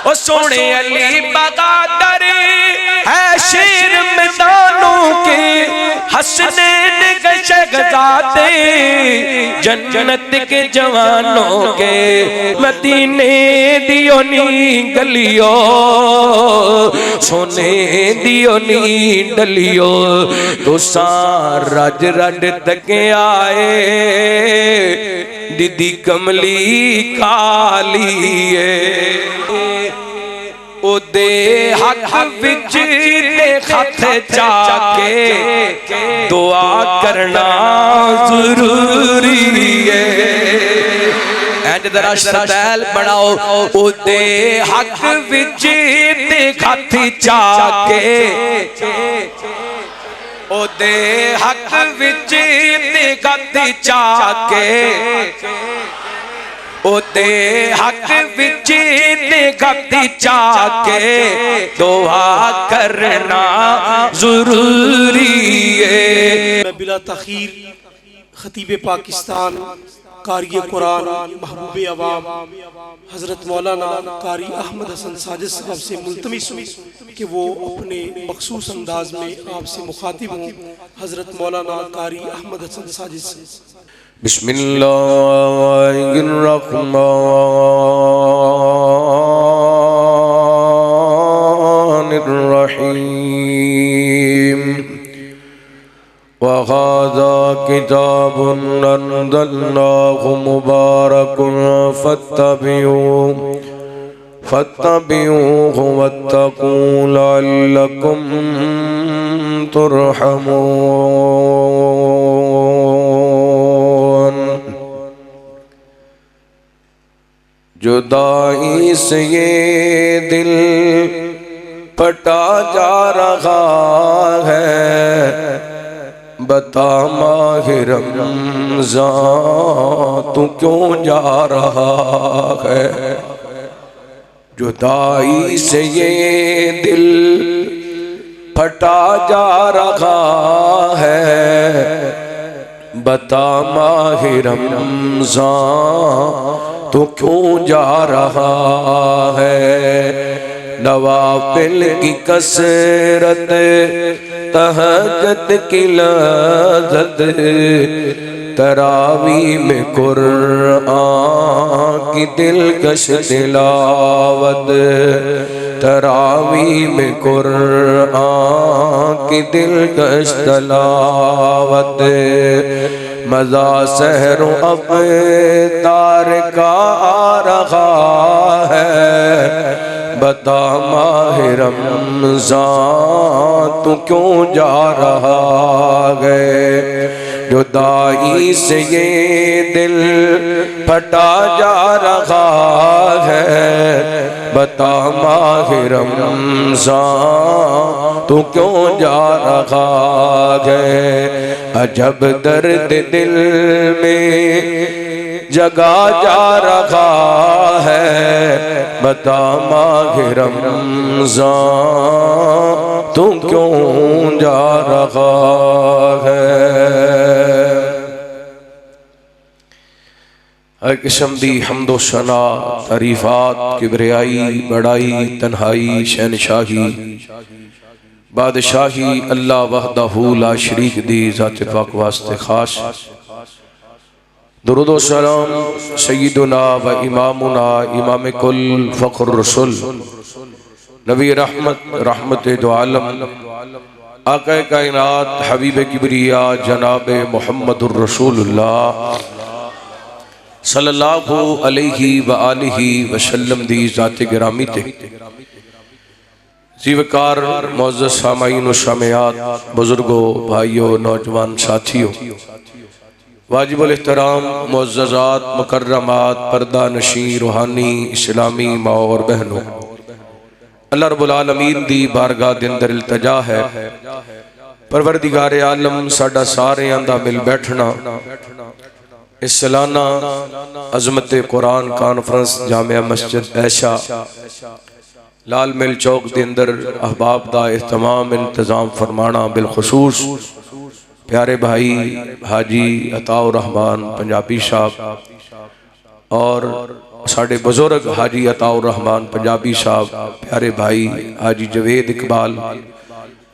ओ सोने अली बगादर है शेर मैदानों के, हसनैन के शहजादे जन्नत के जवानों के। मदीने दियो नी गलियो सोने दियो नी डलियो, तो सार रज रज तक आए दीदी कमली काली ओदे हक विच ते खत चाके दुआ करना जरूरी है। एंड जरा शर्तैल बनाओ ओदे हक विच ते खत चाके, ओदे हक विच ते खत चाके, ओदे हक विच ते खत चाके दुआ करना जरूरी है। बिला तखीर खतीब पाकिस्तान, कारी कुरान, महबूब अवाम हज़रत मौलाना कारी अहमद हसन साजिद साहब से मुल्तमिस हूँ कि वो अपने मखसूस अंदाज में आपसे मुखातिब हूँ। हज़रत मौलाना कारी अहमद हसन साजिद से बिस्मिल्लाहिर्रहमानिर्रहीम। वहाज़ा किताबुन अंज़लनाहु मुबारकुन फत्तबिऊहु वत्तकू लअल्लकुम तुरहमून। जुदाई से ये दिल फटा जा रहा है, बता माहे रमज़ान तू क्यों जा रहा है। जुदाई से ये दिल फटा जा रहा है, बता माहे रमज़ान तू क्यों जा रहा है। नवाफिल की कसरत तहज्जुद की लज़्ज़त, तरावी में कुरान की दिलकश तिलावत, तरावी में कुरान की दिलकश तिलावत। मज़ा सहरो अफ्तार का आ रहा है, बता माहे रमज़ान तू क्यों जा रहा है। जुदाई से ये दिल फटा जा रहा है, बता माहे रमज़ान तू क्यों जा रहा है। अजब दर्द दिल में जगा जा रहा है, बता माहे रमज़ान तू क्यों जा रहा है। हर किस्म दी हम्दो सना तारीफात किबरियाई बड़ाई तन्हाई शहनशाही बादशाही अल्लाह वहदहू ला शरीक दी ज़ात पाक वास्ते खास। दुरूद व सलाम सय्यदुना व इमामुना इमाम कुल फ़ख्र रसूल नबी रहमत रहमत दो आलम आक़ा कायनात हबीब किबरिया जनाब मुहम्मदुर रसूलुल्लाह सल्लल्लाहु अलैहि व आलिहि वसल्लम दी ज़ात गिरामी ते जीवकार मोअज़्ज़ज़ सामाईन व सामियात, बुजुर्गो भाइयों नौजवान साथियों, वाजिबुल एहतराम मुअज़्ज़ज़ात मुकर्रमात पर्दा नशी रूहानी इस्लामी माँ और बहनों, अल्लाह रब्बुल आलमीन दी बारगाह दे अंदर इल्तिजा है परवरदिगारे आलम साडा सारियां दा मिल बैठना इस सालाना अज़मत कुरान कॉन्फ्रेंस जामिया मस्जिद ऐशा लाल मिल चौक के अंदर अहबाब दा एहतमाम इंतजाम फरमाना, बिलखुसूस प्यारे भाई हाजी अताउर रहमान पंजाबी साहब और साडे बुजुर्ग हाजी अताउर रहमान पंजाबी साहब, प्यारे भाई हाजी जवेद इकबाल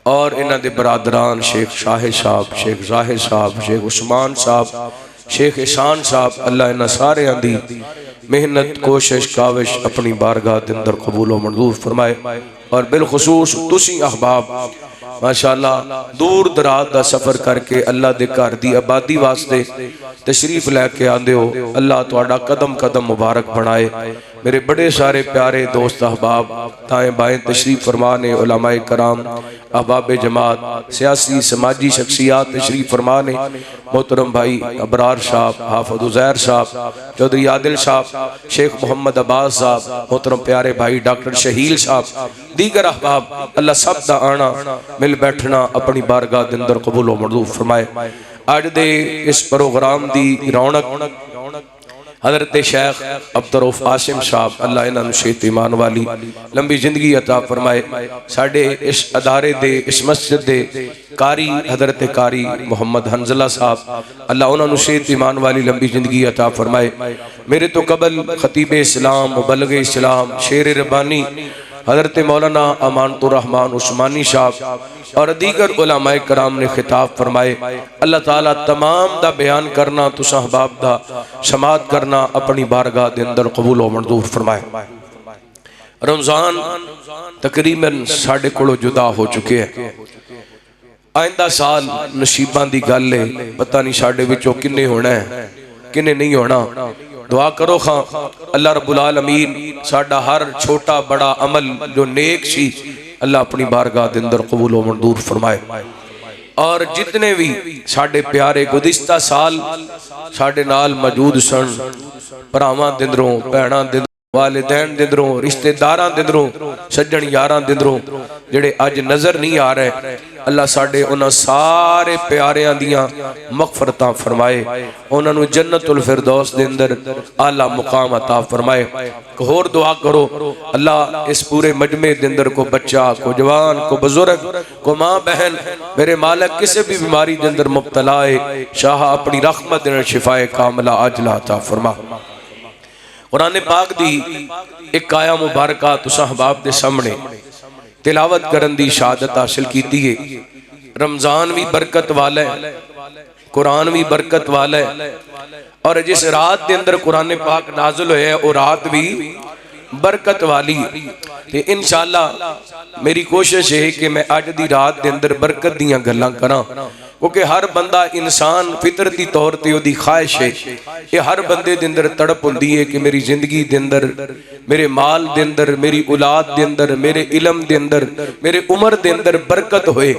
और इन्हां दे बरादरान शेख शाहिद साहब, शेख जाहिर साहब, शेख उस्मान साहब, शेख एहसान साहब, अल्लाह इन्हां सारियां दी मेहनत कोशिश काविश अपनी बारगाह दे अंदर कबूल व मंजूर फरमाए। और बिलखुसूस तुसी अहबाब माशाअल्लाह दूर दराज का सफ़र करके अल्लाह के घर की आबादी वास्ते तशरीफ लैके आंदे हो, अल्लाह तुहाडा कदम कदम मुबारक बनाए। मेरे बड़े सारे प्यारे दोस्त अहबाब दाएं बाएं तशरीफ फरमा ने, उलमाए कराम, अहबाब जमात, सियासी समाजी शख्सियात तशरीफ फरमा ने। मोहतरम भाई अबरार साहब, हाफिज उज़ैर साहब, चौधरी आदिल साहब, शेख मोहम्मद अब्बास साहब, मोहतरम प्यारे भाई डॉक्टर शहील साहब, दीगर अहबाब, अल्लाह सब दा आना मिल बैठना अपनी बारगाह दे अंदर कबूल व मंजूर फरमाए। अज दे इस प्रोग्राम दी रौनक हज़रत शेख अब्दुर्रऊफ आसिम साहब, अल्लाह इन्हां नूं सेहत ईमान वाली लंबी जिंदगी अता फरमाए। साडे इस अदारे दे इस मस्जिद दे कारी हज़रत कारी मोहम्मद हंजला साहब, अल्लाह उन्हां नूं सेहत ईमान वाली लंबी जिंदगी अता फरमाए। मेरे तो कबल खतीब इस्लाम, मुबल्लिग इस्लाम, शेर रब्बानी हज़रत मौलाना अमानतुर रहमान उस्मानी साहब और दीगर उलमाए कराम ने खिताब फरमाए। अल्लाह ताला तमाम दा बयान करना, तुसां अहबाब दा समात करना अपनी बारगाह दे अंदर कबूल व मंजूर फरमाए। रमजान तकरीबन साडे कोलों जुदा हो चुके हैं। आइंदा साल नसीबां दी गल है, पता नहीं साडे विचों किन्ने होना है किन्ने नहीं होना। दुआ करो खां अल्लाह रब्बुल आलमीन साडा हर छोटा बड़ा अमल जो नेक सी अल्लाह अपनी बारगाह दे अंदर कबूल व मंजूर फरमाए। और जितने भी साडे प्यारे गुज़िश्ता साल साडे नाल मौजूद सन, भरावां दे अंदरों, भैणां दे वालिदैन दे अंदरों, रिश्तेदारां दे अंदरों, सज्जण यारां दे अंदरों जेड़े अज नजर नहीं आ रहे, अल्लाह साडे उन्हां सारे प्यारियां दियां मगफरतां फरमाए, उन्हां नूं जन्नतुल फिरदौस दे अंदर आला मुकाम अता फरमाए। होर दुआ करो अल्लाह इस पूरे मजमे दे अंदर को बच्चा, को जवान, को बुजुर्ग, को माँ बहन, मेरे मालिक किसी भी बीमारी दे अंदर मुब्तला है, शाह अपनी रहमत दे शिफाए कामिला आजला अता फरमा। कुरान पाक दी एक आया मुबारका तुसां अहबाब दे सामने तिलावत करन दी शहादत हासिल कीती है। रमजान भी बरकत वाला है, कुरान भी बरकत वाला है, और जिस रात के अंदर कुरान पाक नाज़िल होया है वो रात भी बरकत वाली है। ते इंशाअल्लाह मेरी कोशिश है कि मैं अज दी रात के अंदर बरकत दियां गल्लां करां, क्योंकि हर बंदा इंसान फितरती तौर पर उसकी ख्वाहिश है, ये हर बंदे दे अंदर तड़प होंदी है कि मेरी जिंदगी दे अंदर, मेरे माल दे अंदर, मेरी औलाद दे अंदर, मेरे इलम दे अंदर, मेरे उम्र दे अंदर बरकत होए।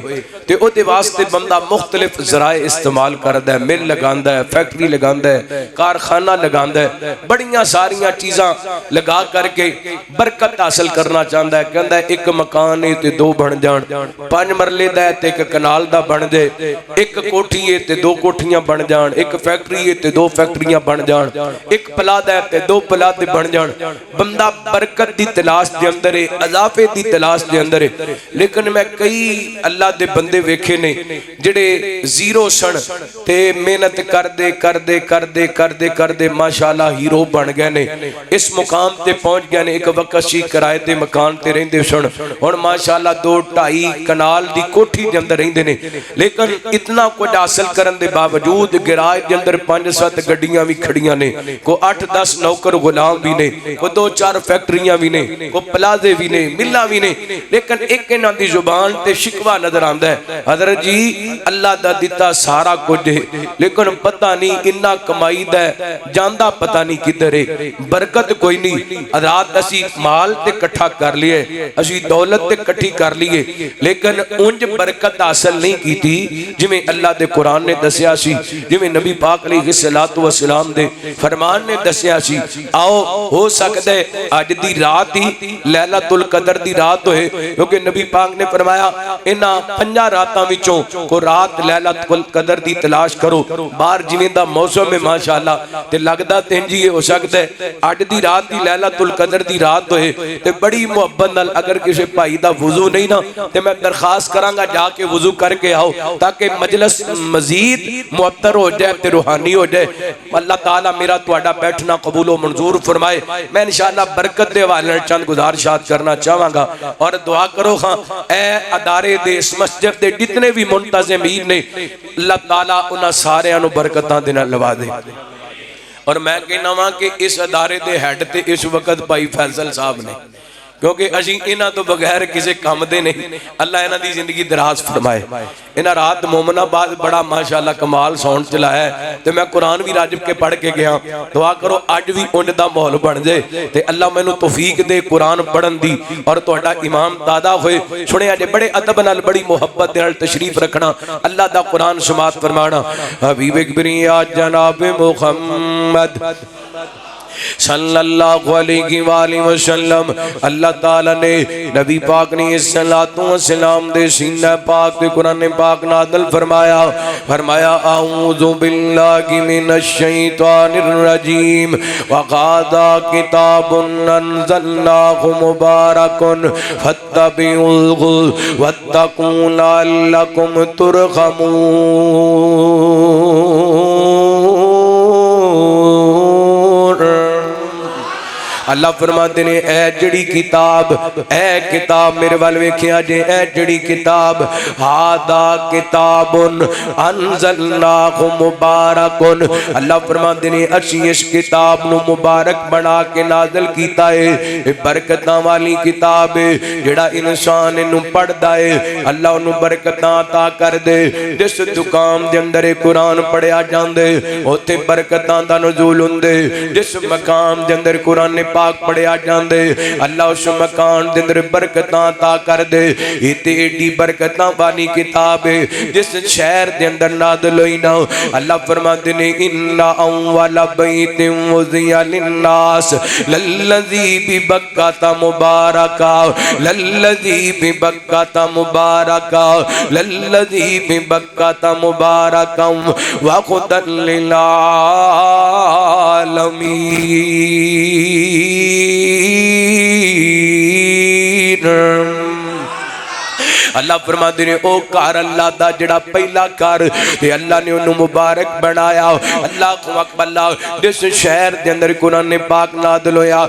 ते ओदे वास्ते बंदा मुख्तलिफ ज़राए इस्तेमाल करदा है, मिल लगांदा है, फैक्ट्री लगांदा है, कारखाना लगांदा है, बड़ियां सारियां चीज़ां लगा करके बरकत हासिल करना चाहता है। कहता है एक मकान है ते दो बन जान, 5 मरले दा ते एक कनाल दा बन जाए, एक कोठी है ते 2 कोठियां बन जान, एक फैक्ट्री है ते 2 फैक्ट्रियां बन जान, एक पलादा है ते 2 पलादे बन जान। बंदा बरकत दी तलाश दे अंदर है, अज़ाफे दी तलाश दे अंदर है। लेकिन मैं कई अल्लाह दे बंदे वेखे ने जेड़े जीरो सन ते मेहनत करदे करदे करदे करदे करदे माशाअल्लाह हीरो बन गए ने, इस मुकाम ते पहुंच गए ने। एक वक्त सी किराए ते मकान ते रहिंदे सन, हुण माशाअल्लाह 2-2.5 कनाल दी कोठी दे अंदर रहिंदे ने। लेकिन इतना कुछ हासिल करने के बावजूद गैराज के अंदर 5-7 गड्डियां भी खड़ियां ने, को 8-10 नौकर गुलाम भी ने, को 2-4 फैक्ट्रियां भी ने, को प्लाजे भी ने, मिल्ला भी ने। लेकिन एक इन्हां दी जुबान ते शिकवा नजर आंदा है, हजरत जी अल्लाह दा दिता सारा कुछ है, लेकिन पता नहीं इन्ना कमाई दा जांदा पता नहीं किधर है, बरकत कोई नहीं। रात असी माल ते इकट्ठा कर लिए, असी दौलत ते इकट्ठी कर लिए, लेकिन उंज बरकत हासिल नहीं की जिवें अल्लाह दे कुरान ने दसिया सी, जिवें नबी पाक अलैहिस्सलातु वस्सलाम दे फरमान ने दसिया सी। आओ हो सकदा है अज दी रात ही लैलतुल कदर दी रात होए, क्योंकि नबी पाक ने फरमाया इन्हां 5 रातां विचों को रात लैलतुल कदर दी तलाश करो। बाहर जिवें दा मौसम है माशाअल्लाह ते लगदा ते इंज ही हो सकदा है अज दी रात ही लैलतुल कदर दी रात होए। ते बड़ी मुहब्बत नाल अगर किसी भाई दा वुजू नहीं ना ते मैं दरखास्त करांगा जाके वुजू करके आओ, ताकि मजलिस मजीद मुअत्तर हो जाए ते रूहानी हो जाए। अल्लाह ताला मेरा तुहाडा बैठना कबूलो मंजूर फरमाए। मैं इंशाअल्लाह बरकत दे हवाले चंद गुजारिशात करना चाहांगा और दुआ करो हाँ ए अदारे दे इस मस्जिद दे जितने भी मुंतज़मीन ने अल्लाह ताला उन्हां सारियां नूं बरकतां दे नाल लवा दे। और मैं कहना वा कि इस अदारे दे हैड ते इस वक्त भाई फैसल साहब ने, क्योंकि असीं इन्हां तो बगैर किसी काम दे नहीं। अल्लाह इन्हां दी जिंदगी दराज फरमाए। इन्हां रात मोमनाबाद बड़ा माशाअल्लाह कमाल साउंड चलाया है ते मैं कुरान भी राजब के पढ़ के गया। दुआ करो अज भी उंज दा माहौल बन जाए ते अल्लाह मैनू तौफीक दे कुरान पढ़न दी और तुहाडा इमाम दादा होए सुनिया जे बड़े अदब नाल बड़ी मुहब्बत दे नाल तशरीफ रखना, अल्लाह दा कुरान समात फरमाना। हबीब किबरिया जनाब मुहम्मद सल्लल्लाहु अलैहि वसल्लम अल्लाह ताला ने नबी पाक ने सल्लल्लाहु अलैहि वसल्लम दे सीना पाक ते कुरान पाक नाज़िल फरमाया। फरमाया अऊज़ु बिल्लाहि मिनश शैतानिर रजीम व क़ादा किताबुन अंज़लनाहु मुबारकुन फत्तबिऊहु वत्तक़ू लअल्लकुम तुरहमून। अल्लाह फरमाते ने ए जड़ी किताब मेरे वाल वेखिया जे ए जड़ी किताब हादा किताबुन अंज़लनाहु मुबारकुन। अल्लाह फरमाते ने असी इस किताब नु मुबारक बना के नाज़िल कीता है। बरकतां वाली किताब है, जेड़ा इंसान इनू पढ़दा है अल्लाह उन्हें बरकतां अता कर दे। जिस दुकान दे अंदर कुरान पढ़िया जांदे उत्थे बरकतां दा नुज़ूल हुंदे। जिस मकाम दे अंदर कुरान पाक पढ़िया जांदे अल्लाह उस मकान दे अंदर बरकतां अता कर दे। इते एडी बरकतां वाली किताब है जिस शहर दे अंदर नाज़िल होई ना अल्लाह फरमाते ने इन्ना अव्वल बैतिन वुज़िया लिन्नास लल्लज़ी बिबक्कता मुबारका लल्लज़ी बिबक्कता मुबारका लल्लज़ी बिबक्कता मुबारका व हुदल लिल आलमीन। अल्लाह फरमाते ने ओ घर अल्लाह दा जड़ा पहला घर ते अल्लाह ने उन्हें मुबारक बनाया। अल्लाह अकबर जिस शहर के अंदर कुरान पाक नाज़िल होया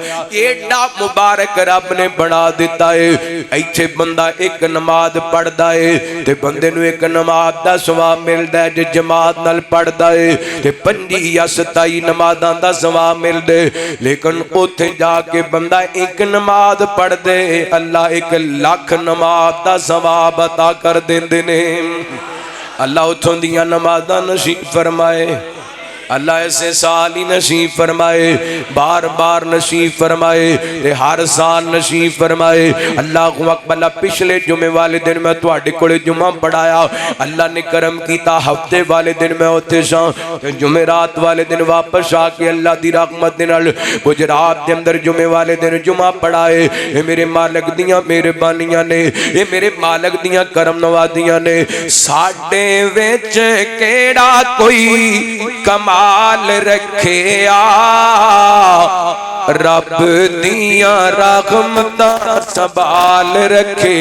एडा मुबारक रब ने बना दिता है। इत्थे बंदा एक नमाज पढ़दा है ते बंदे नूं एक नमाज दा सवाब मिलदा है। जे जमात नाल पढ़दा है ते 25 या 27 नमाज़ां दा सवाब मिलदे। लेकिन उत्थे जाके बंदा एक नमाज पढ़ दे अल्लाह 1 लाख नमाज दा सवाब अता कर देंदे ने। अल्लाह उथों दियां नमाज़ां नसीब फरमाए। अल्लाह ऐसे साल ही नसीब फरमाए, बार बार नसीब फरमाए ते हर साल नसीब फरमाए। अल्लाह अकबर पिछले जुमे वाले दिन मैं तुहाडे कोले जुमा पढ़ाया। अल्लाह ने करम किया हफ्ते वाले दिन मैं उत्थे सा ते जुमेरात वाले दिन वापस आके अल्लाह दी रहमत दे नाल गुजरात के अंदर जुमे वाले दिन जुमा पढ़ाए। ये मेरे मालिक दियां मेहरबानियां ने, ये मेरे मालिक दियां करम नवाजियां ने। साडे विच केड़ा कोई कमाल रखे रब दियां रहमतां संभाल रखे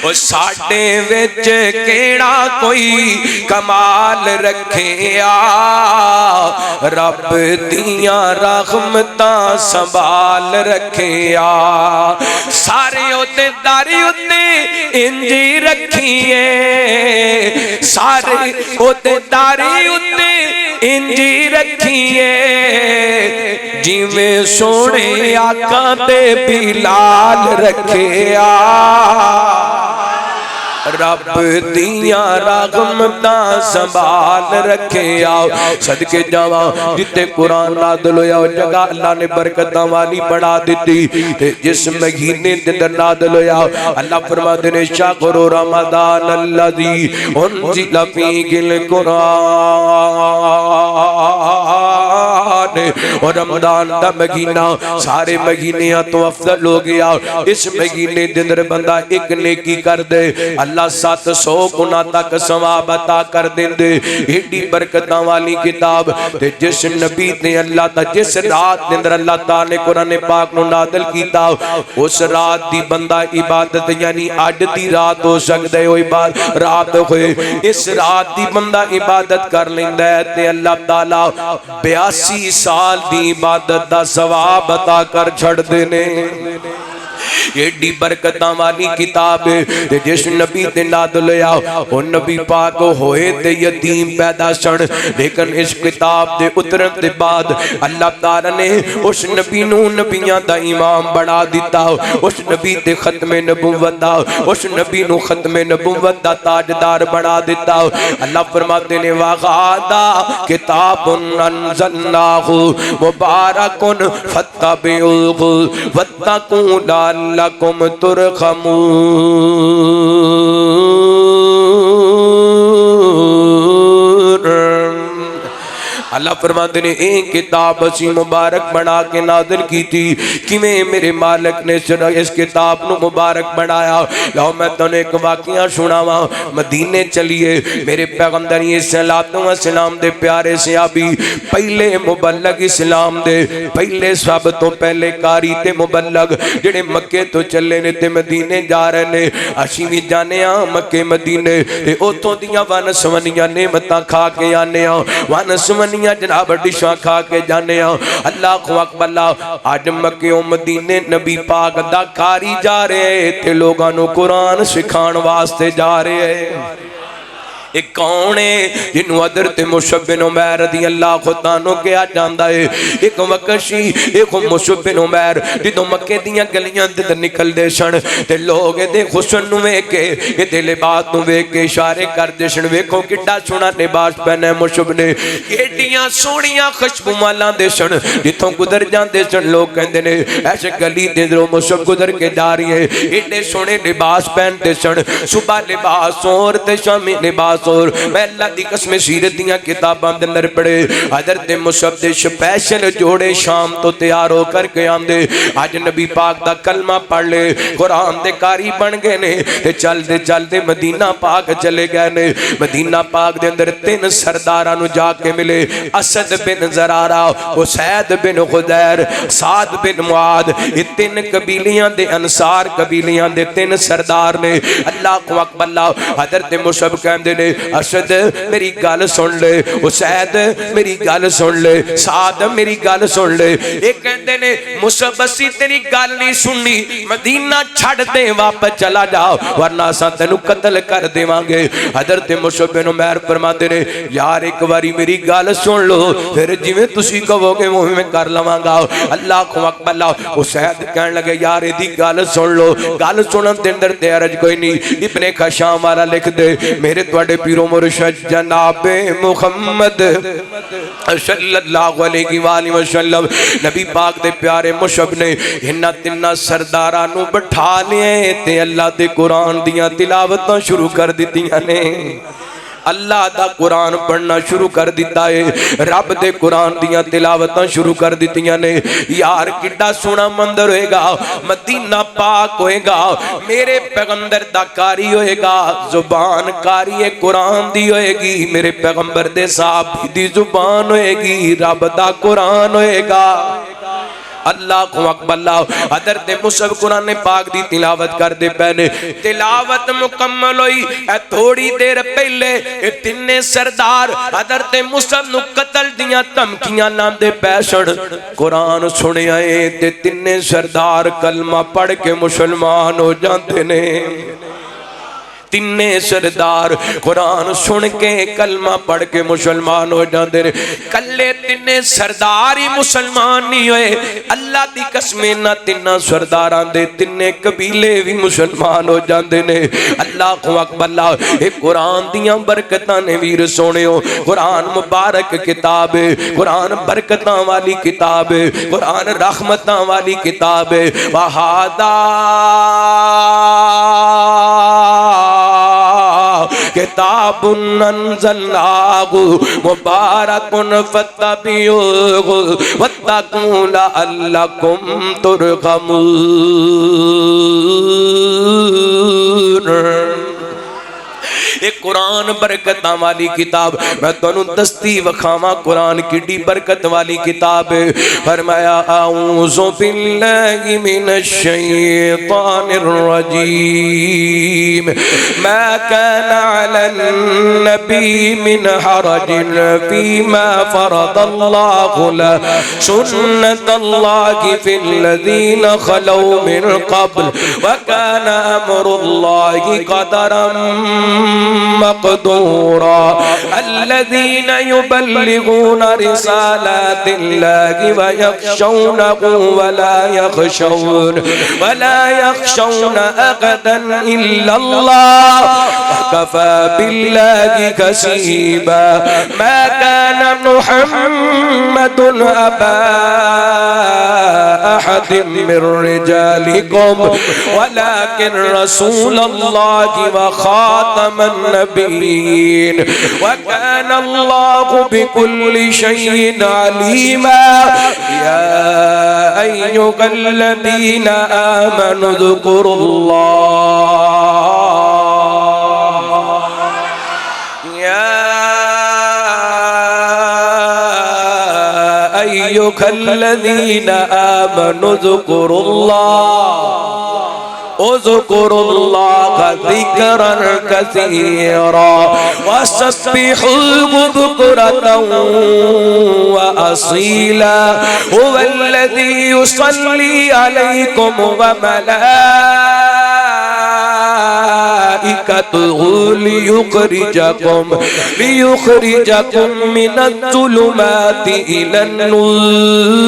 ओ साडे विच केड़ा कोई कमाल रखे रब दियां रहमतां संभाल रखे सारे ओते दारी उत्ते इंजी रखिए सारे ओते दारी उत्ते इंजी रखिए जिवें सोने आका ते बिलाल रखे रब दियां रहमतां संभाल रखे सदके जावा जिते कुरान नाज़िल होया उस जगह अल्लाह ने बरकतां वाली बना दी। जिस महीने के अंदर नाज़िल होया अल्लाह फरमाते ने शाहरु रमज़ान अल्लज़ी उनज़िल फ़ीहिल कुरान ने और रमजान दा महीना सारे महीनियां तो अफजल हो गया। इस महीने दे अंदर बंदा एक नेकी कर दे अल्लाह 700 गुना तक सवाब अता कर देंदे। एडी बरकतां वाली किताब ते जिस नबी ने अल्लाह दा जिस रात दे अंदर अल्लाह ताला ने कुरान पाक नु नाज़िल कीता उस रात दी बंदा इबादत यानी अज दी रात हो सकदा है, इबादत रात होए इस रात दी बंदा इबादत कर लेंदा है ते अल्लाह ताला 82 साल दी इबादत दा सवाब अता कर छड़दे ने। एडी बरकतां वाली किताब ते जिस नबी ते नाज़िल होया ओ नबी पाक होए ते यतीम पैदा सन, लेकिन इस किताब दे उतरन दे बाद अल्लाह ताला ने उस नबी नू नबियां दा इमाम बना दिता, उस नबी ते खत्मे नबुव्वत दा उस नबी नू खत्मे नबुव्वत दा ताजदार बना दिता। अल्लाह फरमाते ने वागादा किताबुन अनज़लनाहु मुबारकुन फत्तबिऊहु वत्तकू लअल्लकुम तुरहमून। अल्लाह फरमाते ने एक किताब असी मुबारक बना के नाज़िल की थी। किवें मेरे मालिक ने इस किताब को मुबारक बनाया, लाओ मैं तुहानू एक वाकया सुनावा। मदीने चलिए मेरे पैगंबर सलाम दे प्यारे सहाबी पहले मुबल्लग इस्लाम दे पहले सब तो पहले कारी ते मुबल्लग जेड़े मक्के तो चले ने ते मदीने जा रहे ने। असीं भी जाने मक्के मदीने ते उतों दियां वन सवनियां नेमतां खा के आने वन सवनियां जनाब डिशा खा के जाने। अल्लाह अकबर। अज मक्के मदीने नबी पाक दा कारी जा रहे थे लोगों को कुरान सिखाने वास्ते जा रहे हैं। एक कौन है जिन्हों हज़रत मुसअब बिन उमैर रज़ी अल्लाह ताला कहा जाता है। एक वक्त सी एक मुसअब बिन उमैर जो मक्के दियां गलियां ते निकलते सन ते लोग ये हुस्न नूं वेख के ये लिबास नूं वेख के इशारे करते सन, वेखो किड्डा सोहना लिबास पहना मुसअब ने, एडियां सोहणियां खुशबूआं लांदे सन। जिथों गुजर जाते सन लोग कहते ने ऐसे गली दे अंदरों मुसअब गुजर के जा रही है, एडे सोहने लिबास पहनते सन। सुबह लिबास और ते शामी लिबास और। मैं अल्लाह दी कसम सीरत दियां किताबां दे अंदर पढ़े हज़रत मुसअब दे स्पेशल जोड़े शाम तो तैयार होकर के आंदे। अज नबी पाक दा कलमा पढ़ ले कुरान दे कारी बन गए ने ते चलते चलते मदीना पाक चले गए ने। मदीना पाक दे अंदर 3 सरदारां नूं जाके मिले, असद बिन ज़रारा, उसैद बिन खुदैर, साद बिन मुआद। ये 3 कबीलियां दे अंसार कबीलियां दे 3 सरदार ने। अल्लाह अकबर। हज़रत मुसअब कहंदे ने असद मेरी गल सुन ले, उसैद मेरी गल सुन ले, साद मेरी गल सुन ले। ये कहते ने मुसअब असी तेरी गल नहीं सुननी, मदीना छड़ दे वापस चला जाओ वरना असां तैनूं कत्ल कर देवांगे। हज़रत मुसअब बिन उमैर फरमाते ने यार एक बारी मेरी गल सुन लो फिर जिवें तुसीं कहोगे उवें मैं कर लवांगा। अल्लाह अकबर। उसैद कहण लगे यार इहदी गल सुन लो। गल सुनन दे अंदर ते अर्ज कोई नहीं। इब्ने खशाम वाला लिख दे मेरे तुहाडे पीरो मुर्शिद जनाबे मुहम्मद सल्लल्लाहु अलैहि वसल्लम नबी पाक दे प्यारे मुसअब ने इन्हां 3 सरदारां नूं बिठा लिया ते अल्लाह दे कुरान दियां तिलावतां शुरू कर दित्तियां ने। अल्लाह दा कुरान पढ़ना शुरू कर दिता है, रब दे कुरान दियां तिलावतां शुरू कर दित्तियां ने। यार किड्डा सोहना मंदिर होएगा, मदीना पाक होएगा, मेरे पैगंबर दा कारी होएगा, जुबान कारी कुरान दी होएगी, मेरे पैगंबर दे साहब दी जुबान होएगी, रब दा कुरान होएगा। अल्लाह अकबर। हज़रत मुसअब कुरान पाक दी तिलावत करते पैने। तिलावत मुकम्मल हुई थोड़ी देर पहले 3 सरदार हज़रत मुसअब नूं कत्ल दियां धमकियां लांदे पै सन। कुरान सुनिया ते 3 सरदार कलमा पढ़ के मुसलमान हो जाते ने। 3 सरदार कुरान सुन के कलमा पढ़ के मुसलमान हो जाते हैं। कल्ले 3 सरदार ही मुसलमान नहीं हुए, अल्लाह की कसम इन्हां 3 सरदारां दे 3 कबीले भी मुसलमान हो जाते हैं। अल्लाह अकबर। ये कुरान दियां बरकतां ने वीर सोनियो। कुरान मुबारक किताब है, कुरान बरकतां वाली किताब है, कुरान रहमतां वाली किताब है। वहादा किताबुन अंज़लनाहु मुबारकुन फत्तबिऊहु वत्तकू लअल्लकुम तुरहमून। एक कुरान बरकत वाली किताब, मैं तुहानू दस्ती वखावा कुरान किड्डी बरकत वाली किताब है। फरमाया आऊज़ु बिल्लाहि मिनश शैतानिर रजीम, मा काना अलन नबी मिन हरजिन फीमा फरदल्लाहु लहु सुन्नतल्लाहि फिल्लज़ीना खलौ मिन क़ब्ल व काना अम्रुल्लाहि क़दरन मक़दूरा। अल्लज़ीना युबल्लिगूना रिसालातिल्लाहि व यख़शौनहु व ला यख़शौना अहदन इल्लल्लाह वकफ़ा बिल्लाहि हसीबा। मा काना मुहम्मदुन अबा अहदिम मिर रिजालिकुम वलाकिन रसूलल्लाहि व खातमन नबीयीन व काना अल्लाहु बिकुल्लि शैइन अलीमा। या अय्युहल्लज़ीना आमनु ज़कुरुल्लाह, या अय्युहल्लज़ीना आमनु ज़कुरुल्लाह उज़्कुरुल्लाह ज़िक्रन कसीरा वसब्बिहुहु बुक्रतन व असीला। हुवल्लज़ी युसल्ली अलैकुम व मलाइकतुहु लियुखरिजकुम मिनज़्ज़ुलुमाति इलन्नूर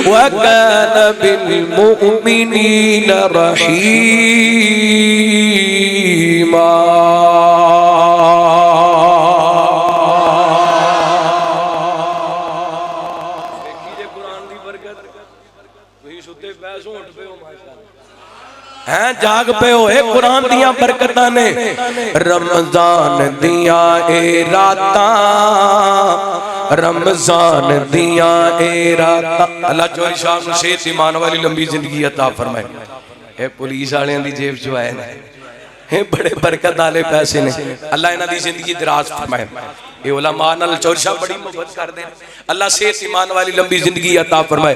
व काना बिल्मुमिनीना रहीमा। हैं जाग पे हो कुरान दिया बरकतां ने। रमजान दिया ए रातां, रमजान दिया ए रातां। अल्लाह चौधरी साहब नूं सेहत ईमान वाली लंबी जिंदगी अता फरमाए। ए पुलिस वालियां दी जेब चो आए ने, बड़े बरकत वाले पैसे ने। अल्लाह इन्हां दी जिंदगी दराज फरमाए। ये उलमा नाल चौधरी साहब बड़ी मोहब्बत करदे ने। अल्लाह सेहत ईमान वाली लंबी जिंदगी अता फरमाए।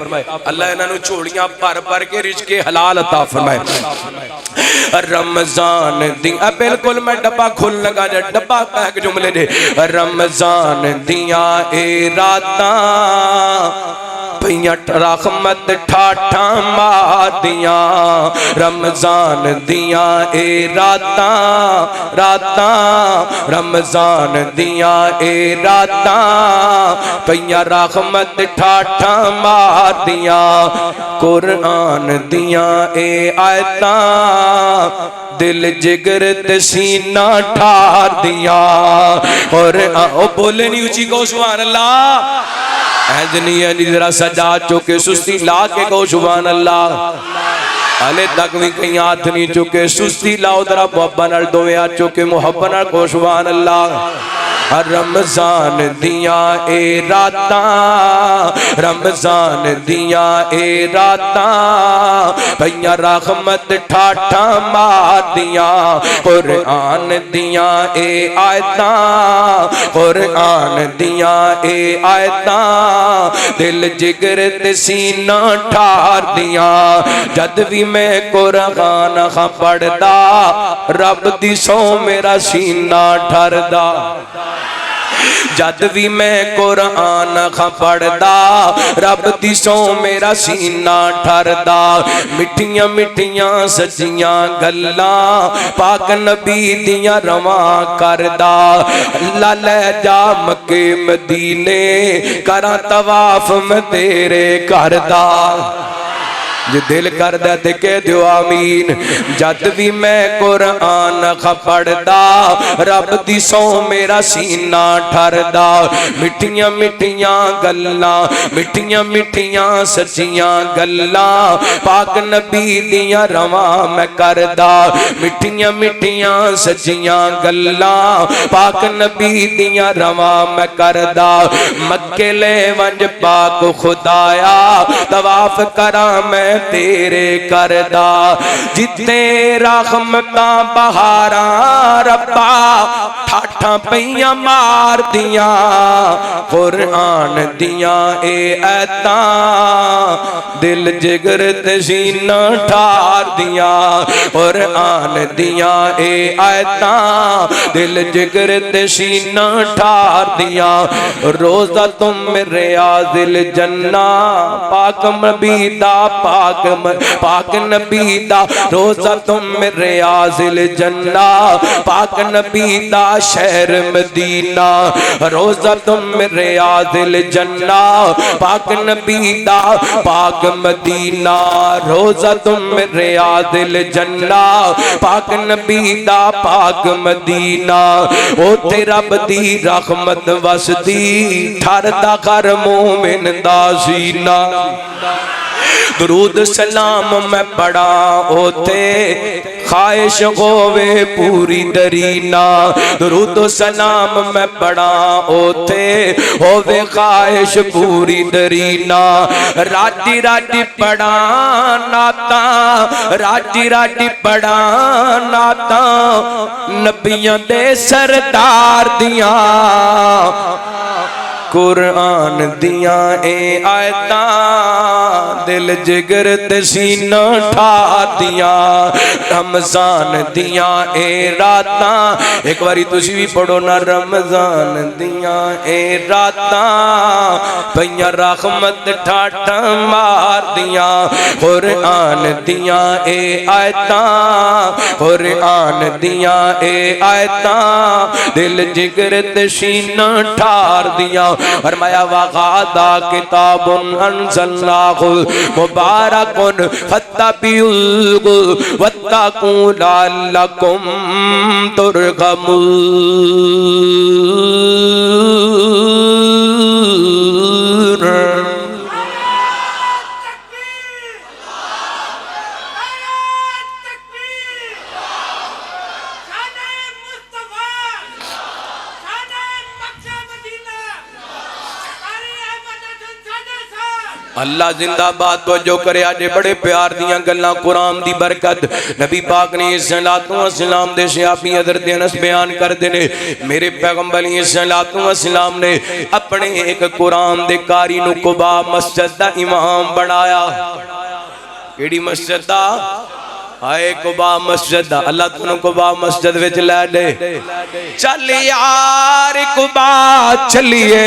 अल्लाह इन्हां नूं झोलियां भर भर के रिज़्क़े हलाल अता फरमाए। रमजान दिया बिल्कुल मैं डब्बा खोल लगा जा, डब्बा पैक जुमले दे। रमजान दिया ए रातां रहमत ठाठा मादिया। रमजान दिया ए रातां रमजान दिया ए रातां पईया रहमत ठाठा मादिया। कुरान दिया ए आयतां दिल जिगर ते सीना ठार दिया। और बोले नहीं उची को सुभान अल्लाह। जरा सजा चुके सुस्ती ला के कहो सुभान अल्लाह। हाले तक भी कहीं हाथ नहीं चुके, सुस्ती लाओ जरा मोहब्बत नाल दोवे हाथ चुके मोहब्बत नाल कहो सुभान अल्लाह। रमजान दिया ए रातां रमजान दिया ए रातां पईया रहमत ठाठा मादिया। कुरान दिया ए आयतां कुरान दिया ए आयतां दिल जिगर ते सीना ठार दिया। जद भी मैं कुरान पढ़दा रब दी सौ मेरा सीना ठरदा। जद भी मैं कुरान पढ़दा रब दी सौ मेरा सीना ठरदा। मिठियां मिठियां सजियां गल्लां पाक नबी दियां रवा करदा। अल्लाह ले जा मक्के मदीने करा तवाफ मैं तेरे करदा। जे दिल करदा ते कह दियो आमीन। जद भी मैं कुरान पढ़दा रब दी सौ मेरा सीना ठरदा। मिठियां मिठियां गल्लां मिठियां मिठियां सच्चियां गल्लां पाक नबी दियां रवां मैं करदा। मिठियां मिठियां सच्चियां गल्लां पाक नबी दियां रवां मैं करदा। मक्के ले वंज पाक खुदाया तवाफ करा मैं तेरे करदा। जिते रहमतां बहारां रब्बा ठाठां पईयां मार दियां। कुरान दियां ए ऐतां दिल जिगर ते सीना ठार दियां। कुरान दियां ए ऐतां दिल जिगर ते सीना ठार दियां। रोजा तुम मेरे आदिल जन्ना पाक नबीदा पाक नबीदा रोजा तुम मेरे आजिल जन्ना पाक नबीदा शहर मदीना। रोजा तुम मेरे आदिल जन्ना पाक नबीदा पाक मदीना। रोजा तुम मेरे आदिल जन्ना पाक नबीदा पाक मदीना। ओथे रब दी रहमत वसदी ठरदा कर मोमिन दा सीना। दुरूद सलाम मैं पढ़ा ओते ख्वाहिश होवे पूरी दरीना। दुरूद सलाम मैं पढ़ा ओते होवे ख्वाहिश पूरी दरीना। राती राती पढ़ा नाता राती राती पढ़ा नाता नबियां दे सरदार दियां। कुरान दियां ए आयतां दिल जिगर ते सीना ठार दियां। रमजान दियां ए रातां एक बारी तुसी भी पढ़ो ना। रमजान दियां ए रातां पईयां रहमत ठाठा मार दियां। कुरान दियां ए आयतां कुरान दियां ए आयतां दिल जिगर ते सीना ठार दियां। फरमाया वगादा किताबुन अनज़लनाहु मुबारकुन फत्तबिउहु वत्तकू लअल्लकुम तुरहमून। अल्लाह जिंदाबाद तो जो करे आजे बड़े प्यार दियां गल्लां कुरान दी बरकत नबी पाक ने सलातो सलाम दे सहाबी हज़रत अनस बयान करते ने। मेरे पैगंबर सलातो सलाम ने अपने एक कुरान दे कारी नूं कुबा मस्जिद दा इमाम बनाया। केड़ी मस्जिद दा? आए कुबा मस्जिद दा। अल्लाह तुहानू कुबा मस्जिद विच लै दे। चल यार कुबा चलिए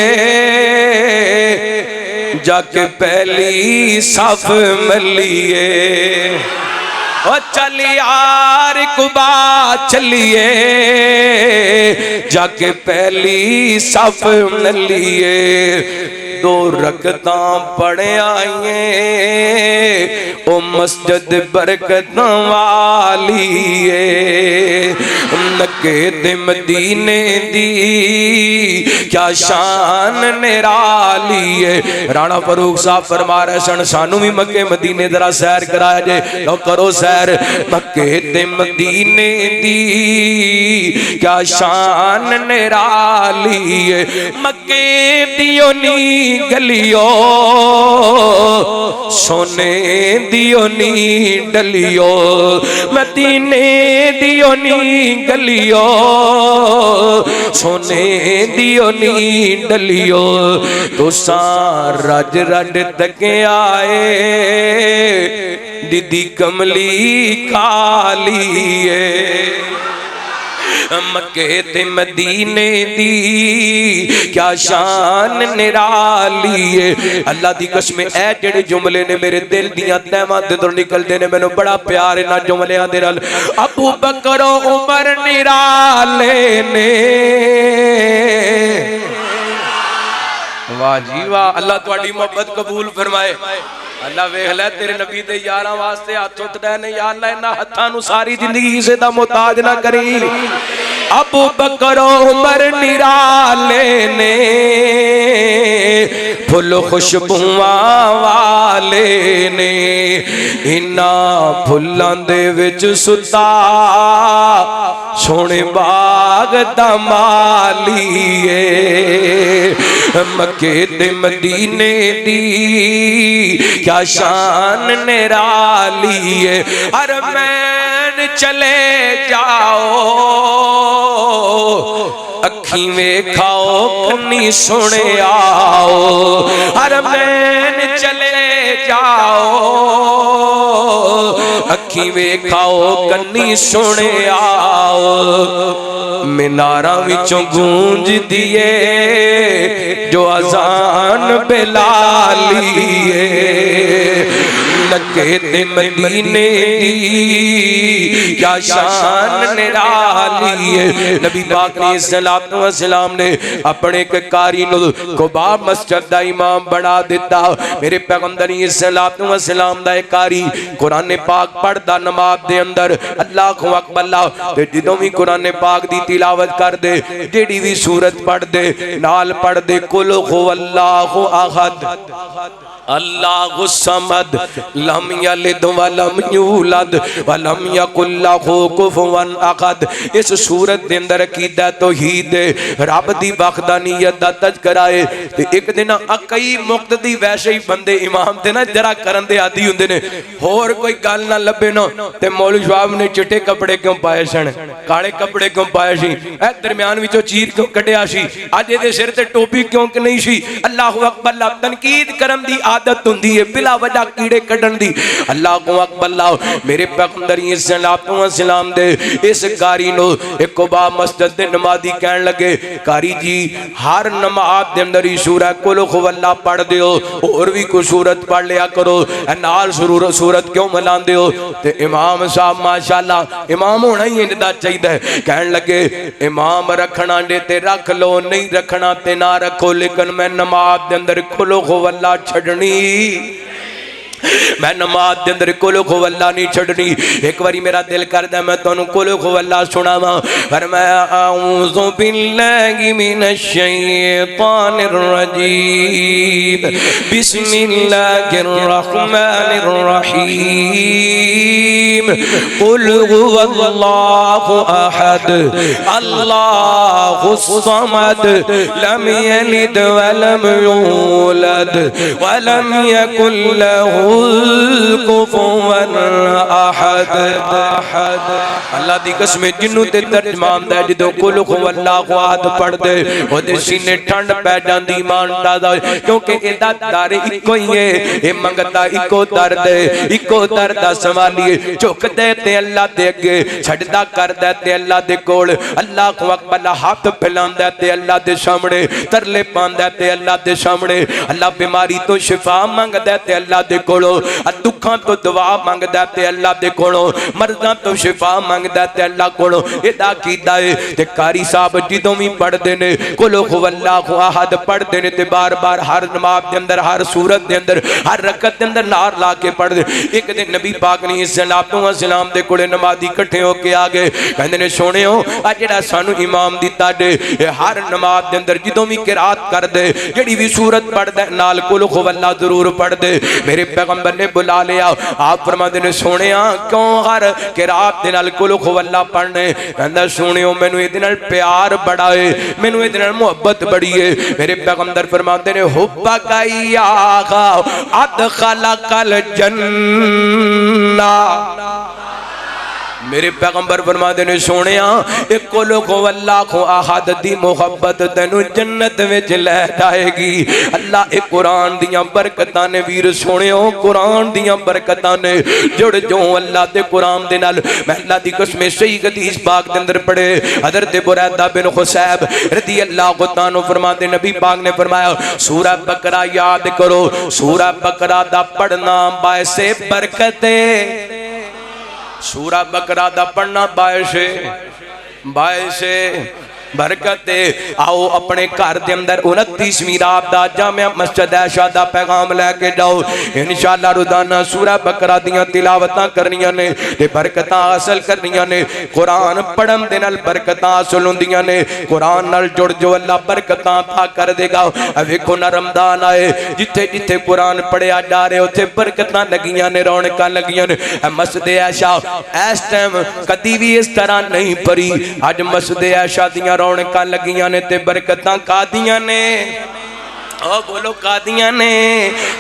जाके पहली सफ मलिए। ओ चल यार कुबा चलिए जाके पहली सफ मलिए। दो रकतां पढ़े आइए ओ मस्जिद बरकत वाली मक्के ते मदीने दी क्या शान निराली है। राणा फरूक साहब फरमा रहे सन सानू भी मक्के मदीने जरा सैर कराया जे। लो करो सैर। मक्के ते मदीने दी क्या शान निराली है। मक्के दियो नी गलियो सोने दियो नी डलियो। मदीने दियो नी गलियो सोने दियो नी डलियो। तुसा रज रज तके आए दीदी कमली खाली मक्के ते मदीने दी क्या शान निराली है। अल्लाह दी कसम ऐ जेड़े जुमले ने मेरे दिल दियां तहवां दे तो निकलदे ने। मैनू बड़ा प्यार इन्हां जुमलियां दे नाल। अबू बकर उमर निराले ने वाह जी वाह, अल्लाह तुहाडी मोहब्बत कबूल फरमाए। अल्लाह वेख लै तेरे नबी दे यारां वास्ते हाथ उठदे ने, या अल्लाह इन्हां हत्थां नूं सारी जिंदगी किसे दा मुहताज ना करी। अबू बकर उमर निराले ने, फुल खुशबुआं वाले ने, इन्हां फुल्लां दे विच सुता सोने बाग दा मालीए। मक्के ते मदीने दी क्या शान निराली है। अरमैन चले जाओ, अखी वेखाओ कन्नी सुने आओ। अरमैन चले जाओ, अखी वेखाओ कन्नी सुने आओ। मीनारा विचों गूंज दिए जो अजान बिलाली है। लगे ते मदीने दी क्या शान निराली है। नबी पाक ने सल्लल्लाहु अलैहि वसल्लम ने अपने एक कारी नूं कुबा मस्जिद दा इमाम बना दिता। मेरे पैगंबर सल्लल्लाहु अलैहि वसल्लम दा एक कारी कुरान पाक पढ़दा नमाज दे अंदर अल्लाहु अकबर, ते जदों भी कुरान पाक दी तिलावत कर दे, जेड़ी भी सूरत पढ़ दे नाल पढ़ दे कुल हुवल्लाहु अहद अल्लाहु समद लम यलिद वलम यूलद वलम यकुल लहू कुफुवन अहद। इस सूरत दे अंदर अकीदा तौहीद रब दी वहदानियत दा तज़किरा है। ते एक दिन कई मुक्तदी वैसे ही बंदे इमाम ते ना जरा करन दे आदी हुंदे ने, होर कोई गल ना लभे ना ते मौलवी साहब ने चिट्टे कपड़े क्यों पाए सन, काले कपड़े क्यों पाए सी, ए दरम्यान विचों चीर क्यों कढ़िया सी, अज इहदे सिर ते टोपी क्यों कि नहीं सी। अल्लाहु अकबर, तनकीद करन दी आदत हुंदी है, बिला वजह कीड़े कढण दी। अल्लाहु अकबर, मेरे पैगंबर सल्लल्लाहु अलैहि वसल्लम दे इस कारी नो एक कुबा मस्जिद दे नमाजी कहन लगे, कारी जी हर नमाज दे अंदर ही सूरह कुल हुवल्लाह पढ़ दियो, और भी कोई सूरत पढ़ लिया करो, नाल सूरत क्यों मिलांदे हो। ते इमाम साहब माशाअल्लाह इमाम होना ही इंदा चाहिए है। कहन लगे इमाम रखना दे ते रख लो, नहीं रखना ते ना रखो, लेकिन मैं नमाज दे अंदर कुल हुवल्लाह छड़नी, मैं नमाज के अंदर कुल हुवल्लाह नहीं छड़नी। एक बारी मेरा दिल करदा मैं तुहानू कुल हुवल्लाह सुनावां, पर मैं आऊज़ु बिल्लाहि मिनश शैतानिर रजीम, बिस्मिल्लाहिर रहमानिर रहीम। कुल हुवल्लाहु अहद अल्लाहुस समद लम यलिद वलम यूलद वलम यकुल लहू अल्लाह दी कसम जिन्नू ते तर्जमा आंदा जदों कुल हुवल्लाहु अहद पढ़दे ओदे सीने ठंड पै जांदी, ईमान ताज़ा, क्योंकि एदा दर इको ही है, ए मंगता इको दर दे, इको दर दा संभालिए, झुकदे ते अल्लाह दे अगे, छड़दा करदा ते अल्लाह दे कोल, अल्लाहु अकबर हाथ फैलांदा ते अल्लाह दे सामने, तरले पांदा ते अल्लाह दे सामने, अल्लाह बीमारी तो शिफा मंगदा ते अल्लाह दे कोलों, दुखों तो दुआ मंगदा ते अल्लाह दे कोलों, मर्दां तो शिफा मंगदा ते अल्लाह कोलों। इदा कीता है ते कारी साहब जदों भी पढ़दे ने कुल हुवल्लाहु अहद पढ़दे ने ते बार बार हर नमाज दे अंदर, हर सूरत दे अंदर, हर रकत दे अंदर नार ला के पढ़दे। एक दिन नबी पाक ने सल्लल्लाहु अलैहि वसल्लम दे कोले नमाजी इकट्ठे होके आ गए, कहंदे ने सोहणियो आ जिहड़ा सानू इमाम दिता दे, हर नमाज दे अंदर जदों भी किरात करदे, जिहड़ी भी सूरत पढ़दा नाल कुल हुवल्लाह जरूर पढ़दे। मेरे पैगंबर ने बुला लिया, आप फरमाते ने सोहणिया क्यों हर किरात दे नाल कुल हुवल्लाह पढ़ने, कहंदा सुनियो मैनू इहदे नाल प्यार बड़ा है, मैनू इहदे नाल मोहब्बत बड़ी है। मेरे पैगंबर फरमाते ने हुब्बा काया अदखलकल जन्ना, मेरे पैगंबर फरमाते ने सोहणिया एक कुल हुवल्लाहु अहद दी मोहब्बत तैनू जन्नत विच लै जाएगी। अल्लाह एक कुरान दियां बरकतां ने वीर सोहणियो, कुरान दियां बरकतां ने जुड़ जो अल्लाह दे कुरान दे नाल। मैं अल्लाह दी कसम सही हदीस पाक दे अंदर पढ़े, हज़रत बुरैदा बिन हुसैब रज़ी अल्लाह तआला फरमाते नबी पाक ने फरमाया सूरह बकरा याद करो, सूरह बकरा दा पढ़ना बायसे बरकत है, सूरह बकरा दा पढ़ना बायसे बरकत आओ अपने घर के अंदर 29वीं रात का जामिया मस्जिद ऐशा का पैगाम लैके जाओ। इंशाअल्लाह रोजाना सूरा बकरा दियां तिलावतां करनियां ने ते बरकतां हासिल करनियां ने। कुरान पढ़न दे नाल बरकतां हासिल होंदियां ने। कुरान नाल जुड़ जो अल्लाह बरकतां अता कर देगा। वेखो ना रमजान आए जिथे जिथे कुरान पढ़िया जा रहे उथे बरकतां लगियां ने, रौनकां लगियां ने। मस्जिद ऐशा इस टाइम कदी भी इस तरह नहीं भरी। अज मस्जिद ऐशा दियां रौनकां लगियां ने ते बरकतां कादियां ने। ओ बोलो कादियां ने,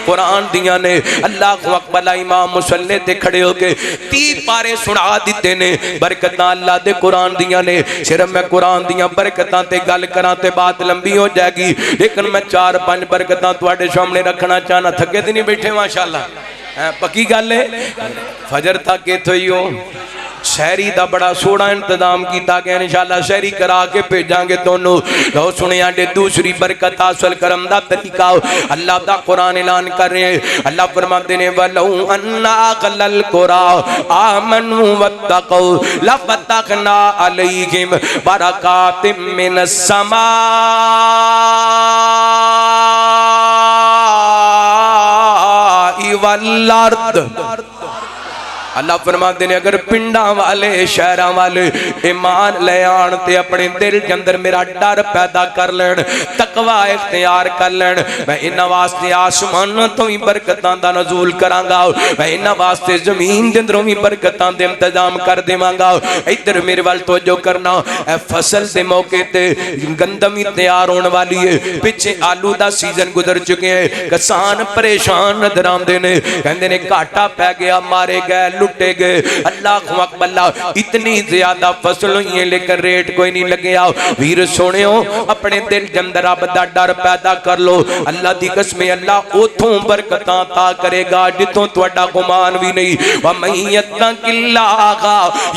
कुरान दियां ने। अल्लाह अकबर इमाम मुसल्ले ते खड़े होके 30 पारे सुना दिते ने। बरकतां अल्लाह दे कुरान दियां ने। सिर्फ मैं कुरान दियां बरकतां ते गल करां ते बात लंबी हो जाएगी, लेकिन मैं 4-5 बरकतां तुहाडे सामने रखना चाहना। थके ते नहीं बैठे माशाअल्लाह, पक्की गल है। फजर तक इत्थों ही हो। शहरी का बड़ा सोहना इंतजाम किया गया, इंशाअल्लाह शहरी करा के भेजांगे दोनों। लो सुनिया जे दूसरी बरकत हासिल करन दा तरीका अल्लाह दा कुरान ऐलान कर रहे हैं। अल्लाह फरमाते ने वलौ अन्ना अगलल कुरा आमनु वत्तकौ लफतहना अलैहिम बरकातिम मिनस समा वल अर्द। अल्लाह फरमाते ने अगर पिंडा वाले शहरों वाले ईमान ले आन ते अपने दिल के अंदर मेरा डर पैदा कर लेन, तकवा इख्तियार कर लेन, मैं इन्हां वास्ते आसमान तो भी बरकतां दा नज़ूल करांगा। मैं इन्हां वास्ते जमीन के अंदरों भी बरकतां दे इंतजाम कर देवांगा। इधर मेरे वाल तवज्जो करना। ए फसल के मौके ते गंदम ही तैयार होने वाली है। पिछे आलू का सीजन गुजर चुके हैं। किसान परेशान नजर आते हैं, कहते ने घाटा पै गया, मारे गए, लुटे गए। अल्लाह अकबर, इतनी ज्यादा फसल हुई है लेकिन रेट कोई नहीं लगे। आओ वीर सोनियो, अपने दिल के अंदर रब दा डर पैदा कर लो। अल्लाह दी कसम, अल्लाह उथों बरकतां अता करेगा जिथों तुहाडा गुमान भी नहीं। व मय्यतकिल्लाह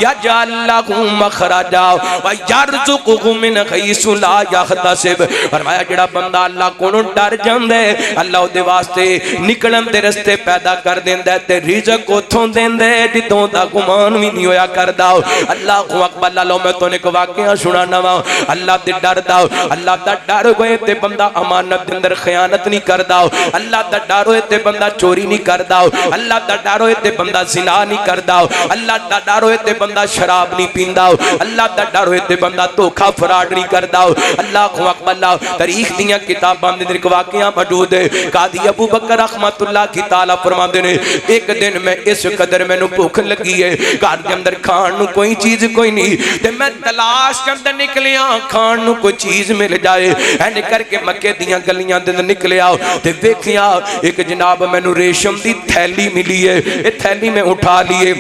यजअल लहू मखरजा व यरजुकुहु मिन हैसु ला यहतसिब। फरमाया जेड़ा बंदा अल्लाह कोलों डर जांदा है, अल्लाह उहदे वास्ते निकलण दे रस्ते पैदा कर देंदा है ते रिज़क उथों देंदा है जिथों दा गुमान भी नहीं होया करदा। अल्लाह अकबर। लो मैं तुहानू एक वाकया सुनाना वा अल्लाह दे डर दा। अल्लाह दा डर होए ते बंदा अमानत दे अंदर खयानत नहीं करदा। अल्लाह दा डर होए ते बंदा चोरी नहीं करदा। अल्लाह दा डर होए ते बंदा ज़िना नहीं करदा। अल्लाह दा डर होए ते बंदा शराब नहीं पींदा। अल्लाह दा डर होए ते बंदा धोखा फराड नहीं करदा। अल्लाह अकबर। तारीख दियां किताबां दे अंदर एक वाकया मौजूद है। कादी अबू बकर रहमतुल्लाह की ताला फरमाते ने, एक दिन मैं इस कदर मैनू भुख लगी है, घर के अंदर खाण नू कोई चीज कोई नहीं, ते मैं तलाश के अंदर निकलिया खाण नू कोई चीज मिल जाए। इंज करके मक्के दियां गलियां दे अंदर निकलिया ते देखिया एक जनाब मैनू रेशम दी थैली मिली है। ये थैली मैं उठा लिए,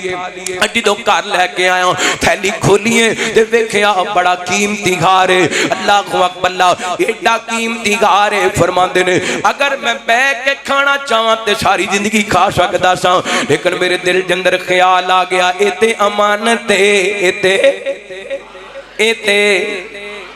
जो घर लैके आया थैली खोलिए ते देखिया बड़ा कीमती हार है। अल्लाह अकबर, एडा कीमती हार है। फरमाते ने अगर मैं बह के खाना चाहां ते सारी जिंदगी खा सकदा सा, लेकिन मेरे दिल के अंदर ख्याल आ गया एते अमानत है, एते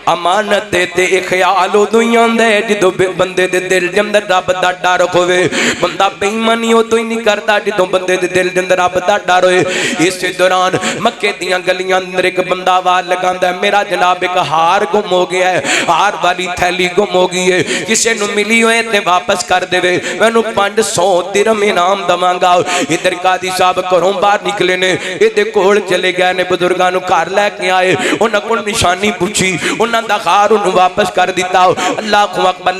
अमानत ते ख्याल उदों ही आंदा है जो बंदे दे दिल के अंदर रब दा डर होवे। बंदा बेईमानी उदों ही नहीं करता जो बंदे दे दिल के अंदर रब दा डर होए। इस दौरान मक्के दियां गलियां अंदर एक बंदा आवाज लगांदा है, मेरा जनाब एक हार गुम हो गया है, हार वाली थैली गुम हो गई है, किसी नूं मिली होए ते वापस कर देवे, मैनूं 500 दिरहम इनाम दवांगा। इधर कादी साहब घरों बाहर निकले ने, इहदे कोल चले गए ने, बुजुर्गां नूं घर लैके आए, उन्हां कोल निशानी पूछी, दा हार उन्होंने वापस कर दिता। अल्लाह अकबर,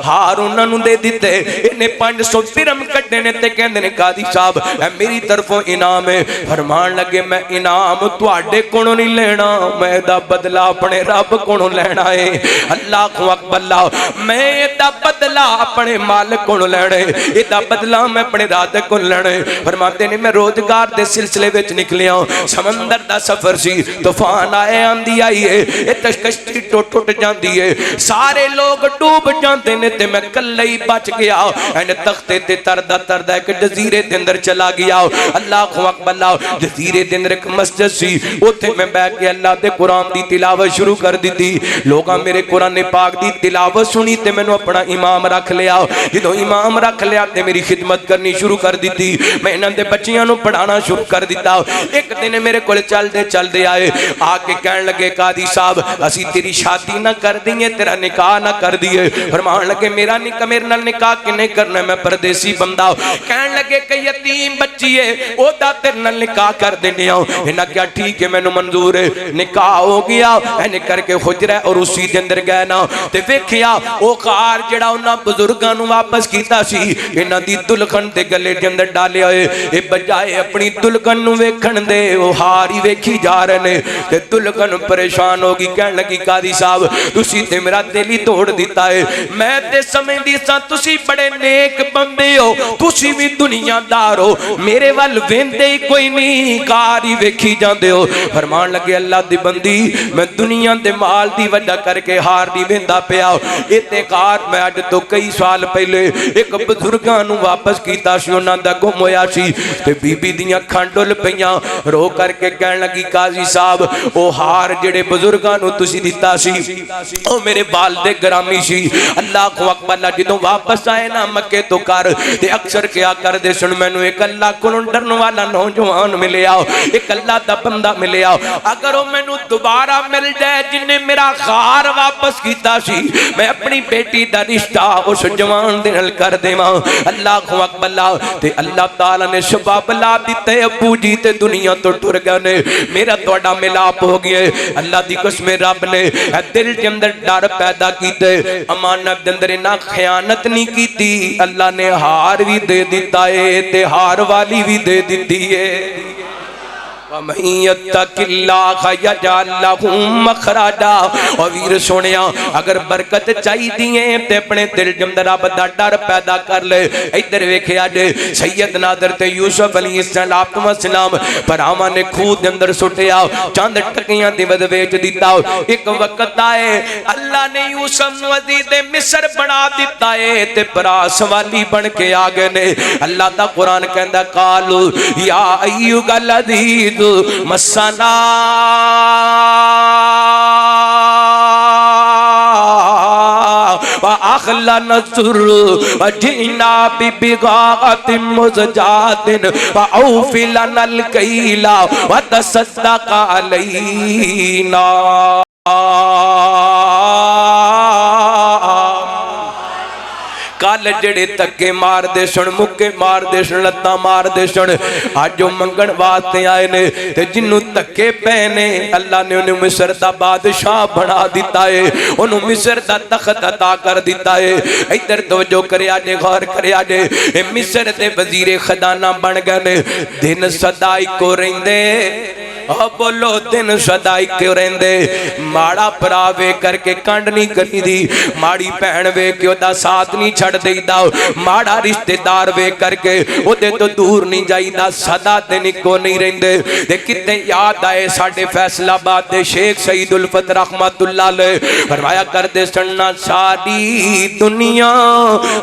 हार उन्होंने दे दिते। इन्हें 500 दिरहम कट्टे ने ते कहंदे ने कादी साहब मेरी तरफों इनाम है। फरमान लगे मैं इनाम तुहाडे कोलों नहीं लेना, मैं इहदा बदला अपने रब कोलों लेना है। अल्लाह अकबर, मैं इहदा बदला अपने मालिक कोलों लेना है, इहदा बदला मैं अपने राज़िक कोलों लेना है। फरमाते ने मैं रोजगार के सिलसिले विच निकलिया, समंदर दा सफर सी, तूफान आए, आंधी आई है, कश्ती टुट जाती है, सारे लोग डूब जाते ने ते मैं कल्ला ही बच गया। एंड तख्ते ते तरदा तरदा एक जजीरे के अंदर चला गया। अल्लाह अकबर, जजीरे के अंदर एक मस्जिद सी, उत्थे मैं बैठ के अल्लाह दे कुरान दी तिलावत शुरू कर दी। लोगां मेरे कुरान पाक दी तिलावत सुनी ते मैनू अपना इमाम रख लिया। जो इमाम रख लिया ते मेरी खिदमत करनी शुरू कर दी। मैं इन्हां दे बच्चियां नू पढ़ाना शुरू कर दिता। एक दिन मेरे कोल चलदे चलदे आए, आके कहन लगे कादी साहब असी तेरी शादी ना कर दिए, तेरा निकाह ना कर दिए। फरमान लगे मेरा मेरे नाल निकाह किने करना, मैं परदेसी बंदा। कहन लगे कि यतीम बच्ची है ओदा तेरे नाल निकाह कर देने आओ। इन्हें क्या ठीक है मैनू मंजूर है, निकाह हो गया। इन्हें करके हुजरा और उसी के अंदर गए ना ते वेखिया ओ कार जेड़ा उन्हां बुजुर्गां नू वापस कीता सी इन्हां दी दुल्हन दे गले दे अंदर डालिया होए। ए बजाए अपनी दुल्हन नू वेखण दे ओ हार ही वेखी जा रहे ने ते दुल्हन परेशान हो गई। कहण लगी कादी साहब तुसी ते मेरा दिल ही तोड़ दिता है। मैं ते समझदी सा तुसी बड़े नेक बंदे हो, तुसी भी दुनियादार हो, मेरे वल वेंदे ही कोई नहीं, कार ही वेखी जांदे हो। फरमान लगे अल्लाह दी बंदी मैं दुनिया दे माल दी वजह करके हार नहीं वेंदा पिया। इते कार मैं अज तो कई साल पहले एक बुजुर्गां नू वापस कीता सी, उन्हां दा गुम होया सी ते बीबी दियां अखां डुल पईयां। रो करके कहण लगी काजी साहब ओ हार जेड़े बुजुर्गां नू तुसी दिता सी ओ मेरे वालिद ग्रामी सी। अल्लाह को अकबर जदों वापस आए ना मक्के तो कर ते अक्सर क्या करदे सुन मैनू एक अल्लाह कोलों डरन वाला नौजवान मिलिया, एक अल्लाह दा बंदा मिलिया। अगर वो मैनू दोबारा मिल जाए जिन्हें मेरा खार वापस कीता सी, मैं अपनी बेटी दा रिश्ता उस जवान दे नाल कर देवां। अल्लाह को अकबर ते अल्लाह ताला ने सबब ला दिते। अबू जी ते दुनिया तो टुर गए ने, मेरा तुहाडा मिलाप हो गया। अल्लाह दी कसम रब ने दिल के अंदर डर पैदा कीते, अमानत दे अंदर इन्हां खयानत नहीं कीती। अल्लाह ने हार भी दे दिता है ते हार वाली भी दे दी है। और वीर सुनिया अगर बरकत चाहिए ते अपने दिल के अंदर रब दा डर पैदा कर ले। इधर वेखिया जे सैयद नादर ते यूसुफ अलैहिस्सलाम भरावां ने खूह के अंदर सुटिया, चंद टकियां दी वध वेच दिता। एक वक्त आए अल्लाह ने यूसुफ नू अज़ीज़े मिस्र बना दिता है ते भरा सवाली बन के आ गए ने। अल्लाह दा कुरान कहंदा कालू या अय्युहल अज़ीज़ मसना अखला नसुर अजीना बिबिगातिन मुज़जातिन औफिलनल कैला व तसद्दक़ अलैना। कल जेड़े धक्के मार दे सन, मुक्के मार दे सन, लत्तां मार दे सन, अज वो मंगण वास्ते आए ने ते जिन्नू धक्के पे ने अल्लाह ने उन्हें मिस्र दा बादशाह बना दिता है, उन्होंने मिस्र दा तख्त अता कर दिता है। इधर तवज्जो करिया जे, गौर करिया जे, मिस्र दे वजीरे खजाना बन गए ने। दिन सदा इको रहिंदे, बोलो दिन सदा इको रहिंदे। माड़ा भरा वे करके कंड नहीं करी दी, माड़ी भैन वे के ओदा साथ नहीं छड़ देईदा, माड़ा रिश्तेदार वे करके ओदे तो दूर नहीं जाईदा। सदा दिन इको नहीं रहिंदे। ते किते याद आए साडे फैसलाबाद दे शेख सईद उल्फत रहमतुल्लाह अलैह फरमाया करदे सन्ना सारी दुनिया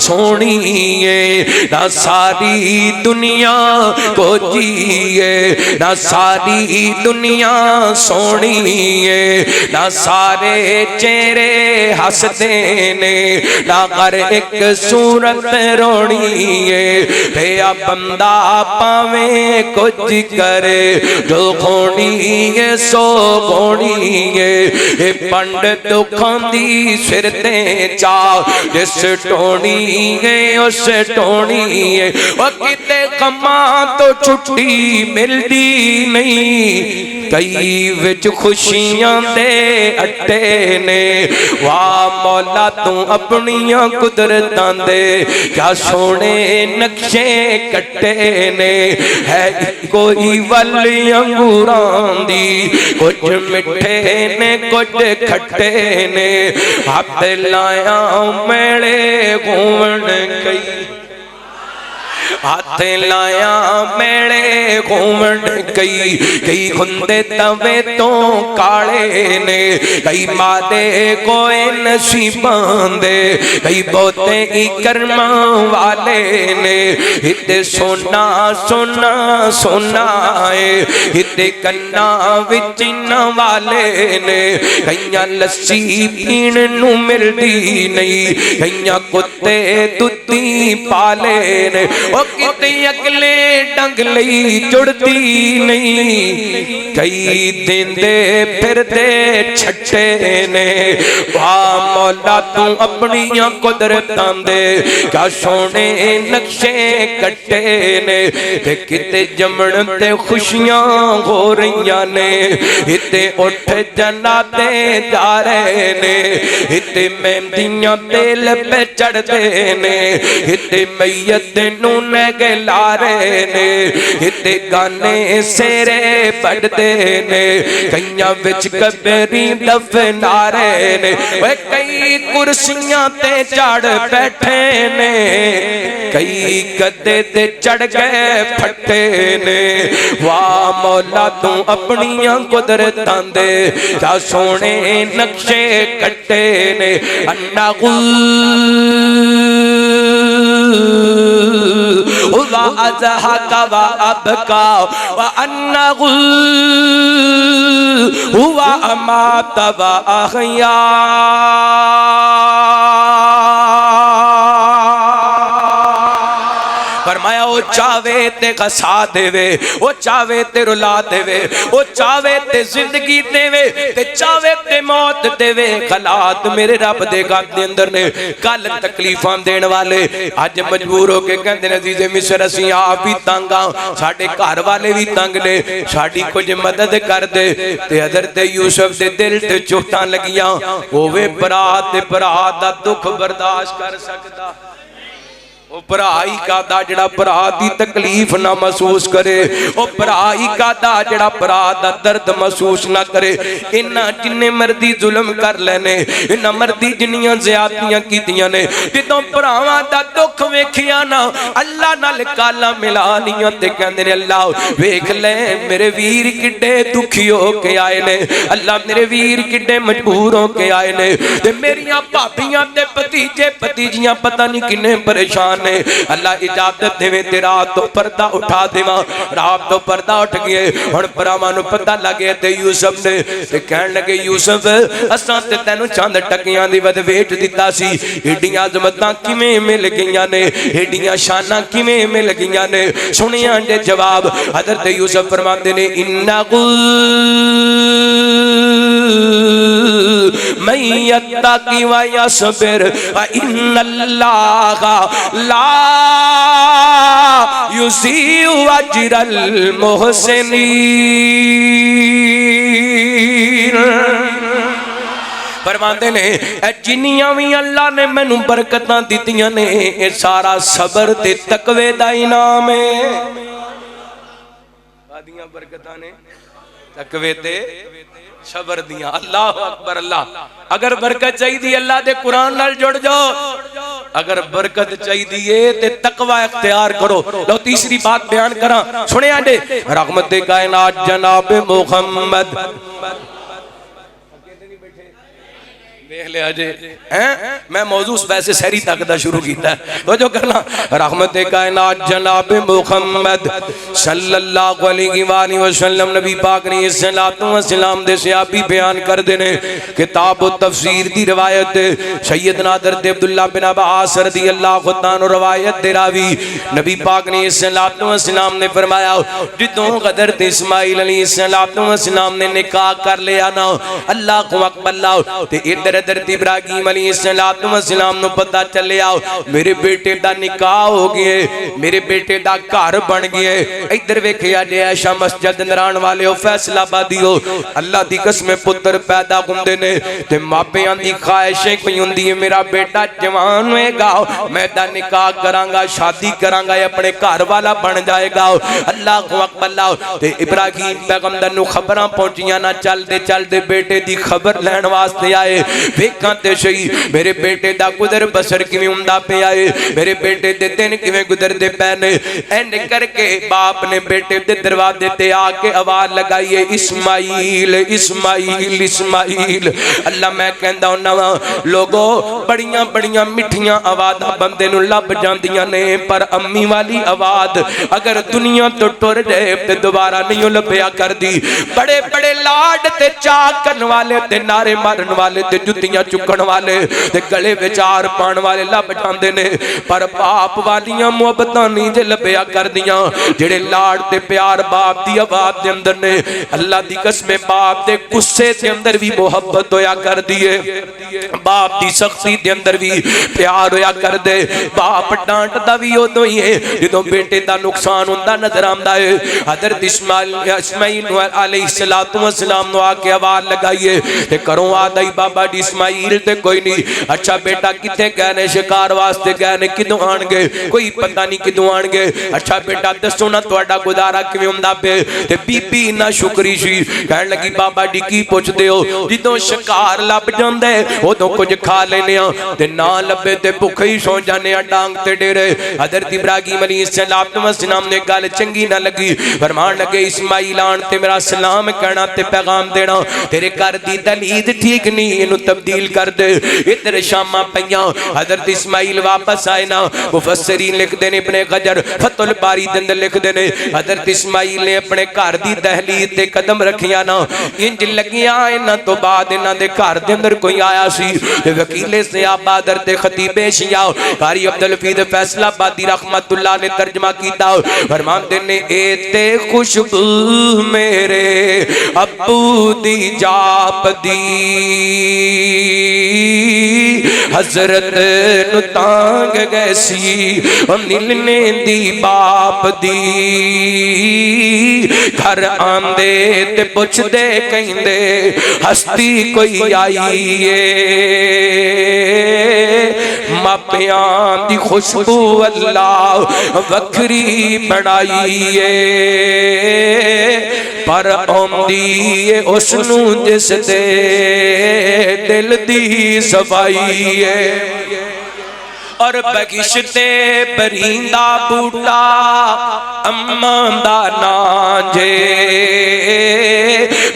सोहनी है ना, सारी दुनिया को जीए ना, सारी दुनिया सोहनी है ना, सारे चेहरे हसदे ने ना, हर एक सूरत रोनी है। भैया बंदा पावे कुछ करे जो खोनी है सो गोनी है। पंडित दुखांदी सिर ते चा जिस टोनी है उस टोनी है। वो किते कमा तो छुट्टी मिलती नहीं, कई विच खुशियां दे अट्टे ने। वाह मौला तू अपनियां कुदरतां दे क्या सोने नक्शे कट्टे ने। है कोई वल अंगूरां दी, कुछ मिठे ने कुछ खट्टे ने। हाथ लाया मेले घूमण कई, हाथ लाया मेले घूमण कई, कई हुंदे तवे तो काले ने, कई मादे कोई नसीबां दे, कई बहुते ही कर्मा वाले ने। इते सोना सोना सोना है, इते कन्ना विच न वाले ने। कईयां लस्सी पीण नू मिलदी नहीं, कईयां कुत्ते दुधी पाले ने। किते अगले डंग लई जुड़ती नहीं, कई देंदे फिरदे छट्टे ने। वाह मौला तू अपनियां कुदरतां दे क्या सोने नक्शे कट्टे ने। ते किते जमण ते खुशियां हो रही ने, इते उठ जनाते जा रहे ने, इते मेहंदियां तेल पे चढ़ते ने, इते मैयत नू नगला रहे ने, इते गाने सेरे पढ़ते ने, कईयां विच कबरी दफना रहे ने, कई कुर्सियां ते चढ़ बैठे ने, कई गद्दे ते चढ़ गए फट्टे ने। वाह मौला तू अपनियां कुदरतां दे क्या सोने नक्शे कट्टे ने। अन्ना हुआ अज़हका व अबका व अन्नहु हुआ अमात व अहया। फरमाया वो चावे ते खसा देवे, वो चावे ते रुला देवे, वो चावे ते जिंदगी देवे, ते चावे ते मौत देवे। हालात मेरे रब दे गद दे अंदर ने। कल तकलीफां देने वाले अज मजबूर हो के कहंदे ने अजीज़े मिस्र असीं आप ही तंग आ, साडे घर वाले भी तंग ने, साडी कुछ मदद कर दे। ते हज़रत यूसुफ दे दिल ते चोटां लगियां, होवे भरा ते भरा दा दुख बर्दाश्त कर सकदा। ओ भराई कादा जड़ा भरा दी तकलीफ ना महसूस करे, ओ भराई कादा जड़ा भरा दा दर्द महसूस ना करे। इन्ना जिन्ने मर्दी जुल्म कर लेने, इन्ना मर्दी जिन्नियां ज़्यादतियां कीतियां ने, जदों भरावां दा दुख वेखिया ना अल्लाह नाल काला मिला लियां ते कहंदे ने अल्लाह वेख ले मेरे वीर किड्डे दुखी हो के आए ने, अल्लाह मेरे वीर किड्डे मजबूर हो के आए ने, ते मेरियां भाबियां ते भतीजे भतीजियां पता नहीं किन्ने परेशान ने। अल्लाह इजाजत देवे ते रात तो पर्दा उठा देवा। रात तो पर्दा उठ गए, हुण भरावां नूं पता लग गया ते यूसुफ ने ते कहण लगे यूसुफ असां ते तैनूं चंद टकियां दी वधवेट दिता सी, एडियां अज़मतां किवें मिल गईयां ने, एडियां शानां किवें मिल गईयां ने। सुनिया जे जवाब हज़रत यूसुफ फरमांदे ने इन्नहु मन यत्तक़ि व यस्बिर व इन्नल्लाह ला युज़ीउ अज्रल मुहसिनीन। फरमाते ने जिन्नियां भी अल्लाह ने मैनू बरकतां दित्तियां ने ये सारा सबर ते तकवे दा इनाम है। आदियां बरकतां ने तकवे ते सबर दियां। अल्लाह अकबर अल्लाह। अगर बरकत चाहिए अल्लाह दे कुरान नाल जुड़ जाओ, अगर बरकत चाहिए ते तकवा इख्तियार करो। लो तीसरी बात बयान करा, सुने आंडे रहमत कायनात जनाब मुहम्मद देख लिया जे हैं। मैं मौजू वैसे सहरी तक दा शुरू किया तो जो करना रहमत कायनात जनाब मुहम्मद सल्लल्लाहु अलैहि वसल्लम नबी पाक ने सलातो व सलाम दे सहाबी बयान कर देने। किताब तफसीर दी रिवायत सैयदना हज़रत अब्दुल्लाह बिन अब्बास रज़ियल्लाहु ताला रिवायत दे रावी नबी पाक ने सलातो व सलाम ने फरमाया जिदों हज़रत इस्माइल अलैहिस्सलातो व सलाम ने निकाह कर लिया ना अल्लाहु अकबर ते इधर हज़रत इब्राहीम अलैहिस्सलातो व सलाम नु पता चलिया मेरे बेटे दा निकाह हो गया, मेरे बेटे दा घर बन गया। इधर वेखिया जे ऐशा मस्जिद नराण वाले हो फैसलाबादी हो अल्लाह दी कसम पुत्र पैदा हुंदे ने ते मापियां दी ख्वाहिश कोई हुंदी है मेरा बेटा जवान होएगा मैं दा निकाह करांगा शादी करांगा अपने घर वाला बन जाएगा। अल्लाहु अकबर ते इब्राहीम पैगंबर नु खबरां पहुंचियां ना चलदे चलदे बेटे दी खबर लैण वास्ते आए। वेखां ते सही मेरे बेटे दा गुजर बसर किवें हुंदा पिया है, मेरे बेटे दे दिन किवें गुजरदे पए ने। इंज करके बाप ने बेटे दे दरवाजे ते आके आवाज लगाई है इस्माइल इस्माइल इस्माइल। अल्लाह मैं कहंदा हुंदा वां लोगो बड़ियां बड़ियां मिठियां आवाज़ां बंदे नूं लभ जांदियां ने पर अम्मी वाली आवाज़ अगर दुनिया तो टुर जाए ते दोबारा नहीं लभया करदी। बड़े बड़े लाड ते चाह करन वाले ते नारे मारन वाले ते जुत्तियां चुकण वाले ते गले विचार पाण वाले लभ जांदे ने, पर बाप वालियां मुहब्बतां नहीं जे लभया करदियां जेड़े लाड़ ते प्यार बाप दी आवाज़ दे अंदर ने। अल्लाह दी कसम बाप दे गुस्से दे अंदर भी मुहब्बत होया कर दिए, बाप दी सख्ती दे अंदर भी प्यार होया कर दे। बाप डांटदा भी उदों ही है जदों बेटे दा नुकसान हुंदा नजर आंदा है। हज़रत इस्माइल अलैहिस्सलातु वस्सलाम नु आके आवाज़ लगाइए ते करो आदा बाबा जी इस्माइल ते कोई नहीं, अच्छा बेटा किथे गए ने, शिकार वास्ते गए ने, किदों आणगे कोई पता नहीं किदों आणगे, अच्छा बेटा दसो ना तुहाडा गुजारा किवें हुंदा पे। ते बीबी इन्ना शुक्री सी कहण लगी बाबा जी की पुछदे हो, जदों शिकार लभ जांदा है उदों कुछ खा लेने आ ते ना लभे ते भुखे ही सौ जाने आ डांग ते डेरे। हज़रत इब्राहीम अलैहिस्सलाम ने गल चंगी ना लगी, फरमान लगे इस्माइल आन ते मेरा सलाम कहना ते पैगाम देना, तेरे घर दी दलीद ठीक नहीं इनू तब्दील कर दे। इधर शामा पईयां हज़रत इस्माइल वापस आए ना, मुफस्सिरीन लिखदे ने इब्ने गजर फतुल बारी दे अंदर लिखदे ने हज़रत इस्माइल ने अपने घर दी दहलीज ते कदम रखिया ना, इंज लगिया इन्हां तो बाद इन्हां दे घर दे अंदर कोई आया सी ते वकीले सहाबा दर ते खतीबे शिया कारी अब्दुल हफीज फैसलाबादी रहमतुल्लाह ने तर्जमा कीता, फरमाते ने ए ते खुशबू मेरे अब्बू दी जाप दी हजरत नु तांग गैसी मिलने दी बाप दी। घर आंदे ते पुछदे कहंदे हस्ती कोई आई मापियां दी खुशबू अल्लाह वखरी बनाई पर आंदी उसनू जिस दे दिल दी सफाई और बगिशते बरींदा बूटा अम्मा दा नां जे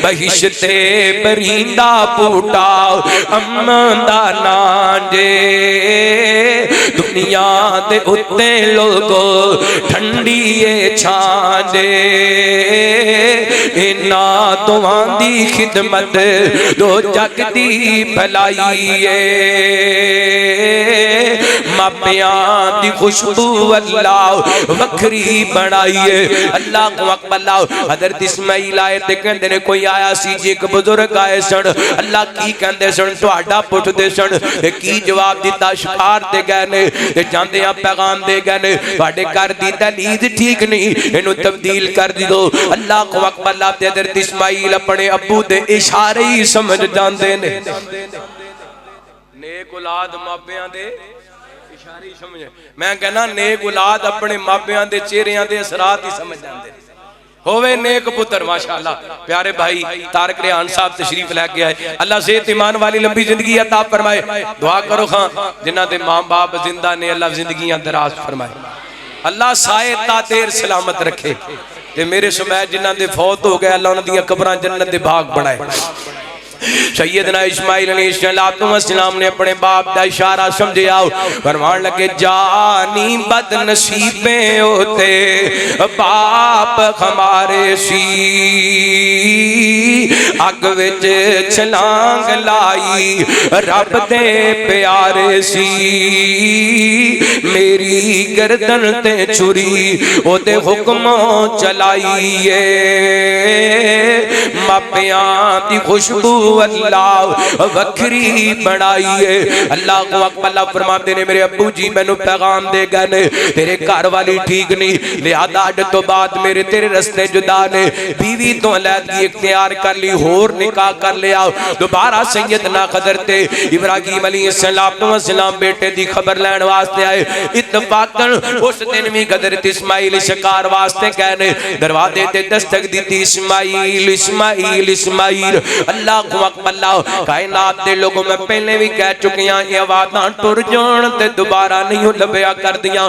बगिशते बरींदा बूटा अम्मा दा नां जे दुनिया दे उत्ते लोगो ठंडी छां जे इन्ना दुआं दी खिदमत दो जग दी भलाई मापियां दी खुशबू अल्लाह वखरी बनाई अल्लाह को अकबर। हज़रत इस्माइल आए ते कहंदे ने कोई आया सी जी एक बुजुर्ग आए सन, अल्लाह की कहंदे सन तुहाडा पुछदे सन की जवाब दिता शिकार ते गए ने ते जांदे आ पैगाम दे गए ने तुहाडे घर दी दलीज ठीक नहीं इनू तब्दील कर दो। अल्लाह को अकबर। हज़रत इस्माइल अपने अब्बू दे इशारे ही समझ जांदे ने, नेक औलाद मापियां दे इशारे ही समझ। मैं कहना नेक औलाद अपने मापियां दे चेहरियां दे असरात ही समझ जांदे होवे नेक पुत्र माशाअल्लाह। प्यारे भाई तारक रेहान साहब तशरीफ लेके आए, अल्लाह सेहत ईमान वाली लंबी जिंदगी अता फरमाए। दुआ करो खां जिन्हां दे मां बाप जिंदा ने अल्लाह जिंदगियां दराज फरमाए, अल्लाह साए ता देर सलामत रखे ते मेरे समैत जिन्हां दे फौत हो गए अल्लाह उन्हां दी कब्रां जन्नत दे बाग बनाए। सैयदना इस्माइल अलैहिस्सलाम ने अपने बाप का इशारा समझिया, फरमान लगे जानी बदनसीबे होते बाप हमारे सी अग विच छलांग लाई रब दे प्यारे सी मेरी गर्दन ते छुरी ओदे हुक्मों चलाइए मापियां दी खुशबू अल्लाह वखरी बनाइए। अल्लाह को अकबर फरमाते ने मेरे अब्बू जी मैनू पैगाम दे गए ने तेरे घर वाली ठीक नहीं, लिहाजा अज तो बाद मेरे तेरे रस्ते जुदा ने, बीवी तो अलहदगी इख्तियार कर ली, होर निकाह कर लिया। दोबारा सैयदना खदर ते इब्राहीम अलैहिस्सलाम बेटे दी खबर लैन वास्ते आए। इत्तफाकन उस दिन भी हज़रत इस्माइल शिकार वास्ते गए ने, दरवाजे ते दस्तक दी इस्माइल इस्माइल इस्माइल। अल्लाह को अकबर। कायनात दे लोगों में पहले भी कह चुके हैं ये आवाज़ां टुर जान ते दोबारा नहीं लभया कर दियां,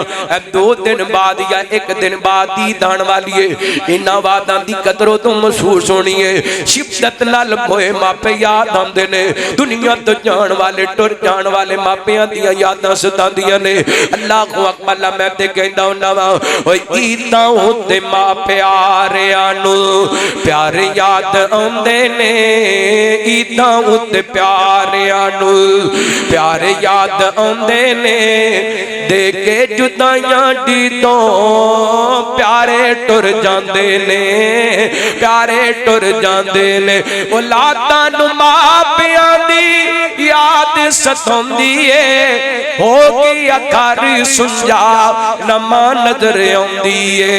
2 दिन बाद या 1 दिन बाद ही दान वाली है। इन्हां आवाज़ां दी कदरों तो महसूस होनी है। शिद्दत नाल मोए मापे याद आंदे ने, दुनिया तो जान वाले टुर जान वाले मापियां दियां यादां सतांदियां ने। अल्लाह को अकबर मैं ते कहंदा हुंदा वां ओए ईदां होते मां प्यारियां नूं प्यारे याद आउंदे ने ईदां उत्ते प्यारियां नू प्यारे याद आउंदे ने दे के जुदाइयां दी तो प्यारे टुर जांदे ने प्यारे टुर जांदे ने औलादां नू मापियां दी याद सताउंदी है हो गई अखार सुंजा नमा नजर आउंदी है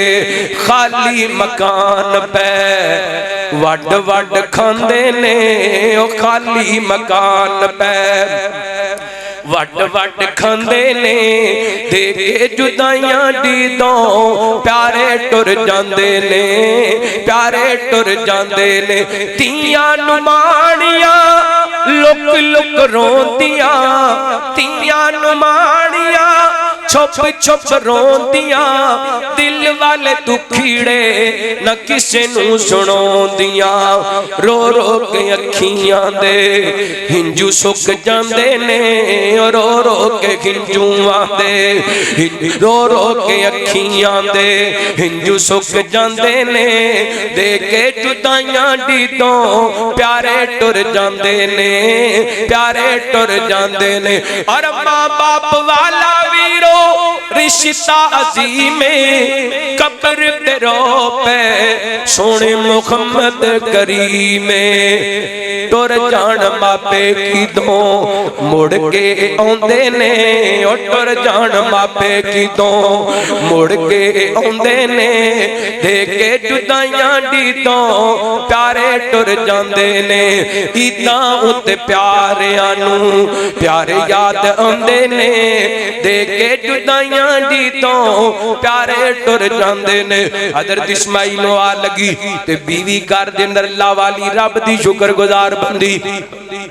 खाली मकान पे वड वड खांदे ने ओ खाली मकान पे वड वड खांदे ने दे के जुदाइयां दी दो प्यारे टुर जांदे ने प्यारे टुर जांदे ने तियां नू माणियां लुक लुक रोंदियां तियां नू माणियां छुप छुप रोंदियां दिल वाले दुखीड़े न किसे नू सुनाउंदियां रो रो के अखियां दे हिंजू सुक जांदे ने रो रो के हिंजूआं दे रो रो के अखियां दे हिंजू सुक जांदे ने दे के जुदाइयां दी तो प्यारे टुर जांदे ने प्यारे टुर जांदे ने और मां बाप वाला वीरो रिश्ता अजीम कब्र ते रो पे सोने मुहम्मद करीम टुर जान मापे किदों मुड़ के आउंदे ने ओ टुर जान मापे किदों मुड़ के आउंदे ने दे के जुदाइयां दी तो प्यारे टुर जांदे ने ईदां उत्ते प्यारियां नू प्यारे याद आउंदे ने दे के जुदाइयां दी तो प्यारे टुर जांदे ने हजरत इस्माइल नू आ लगी ते बीवी घर दे अंदर अल्लाह वाली रब दी शुक्रगुजार बंदी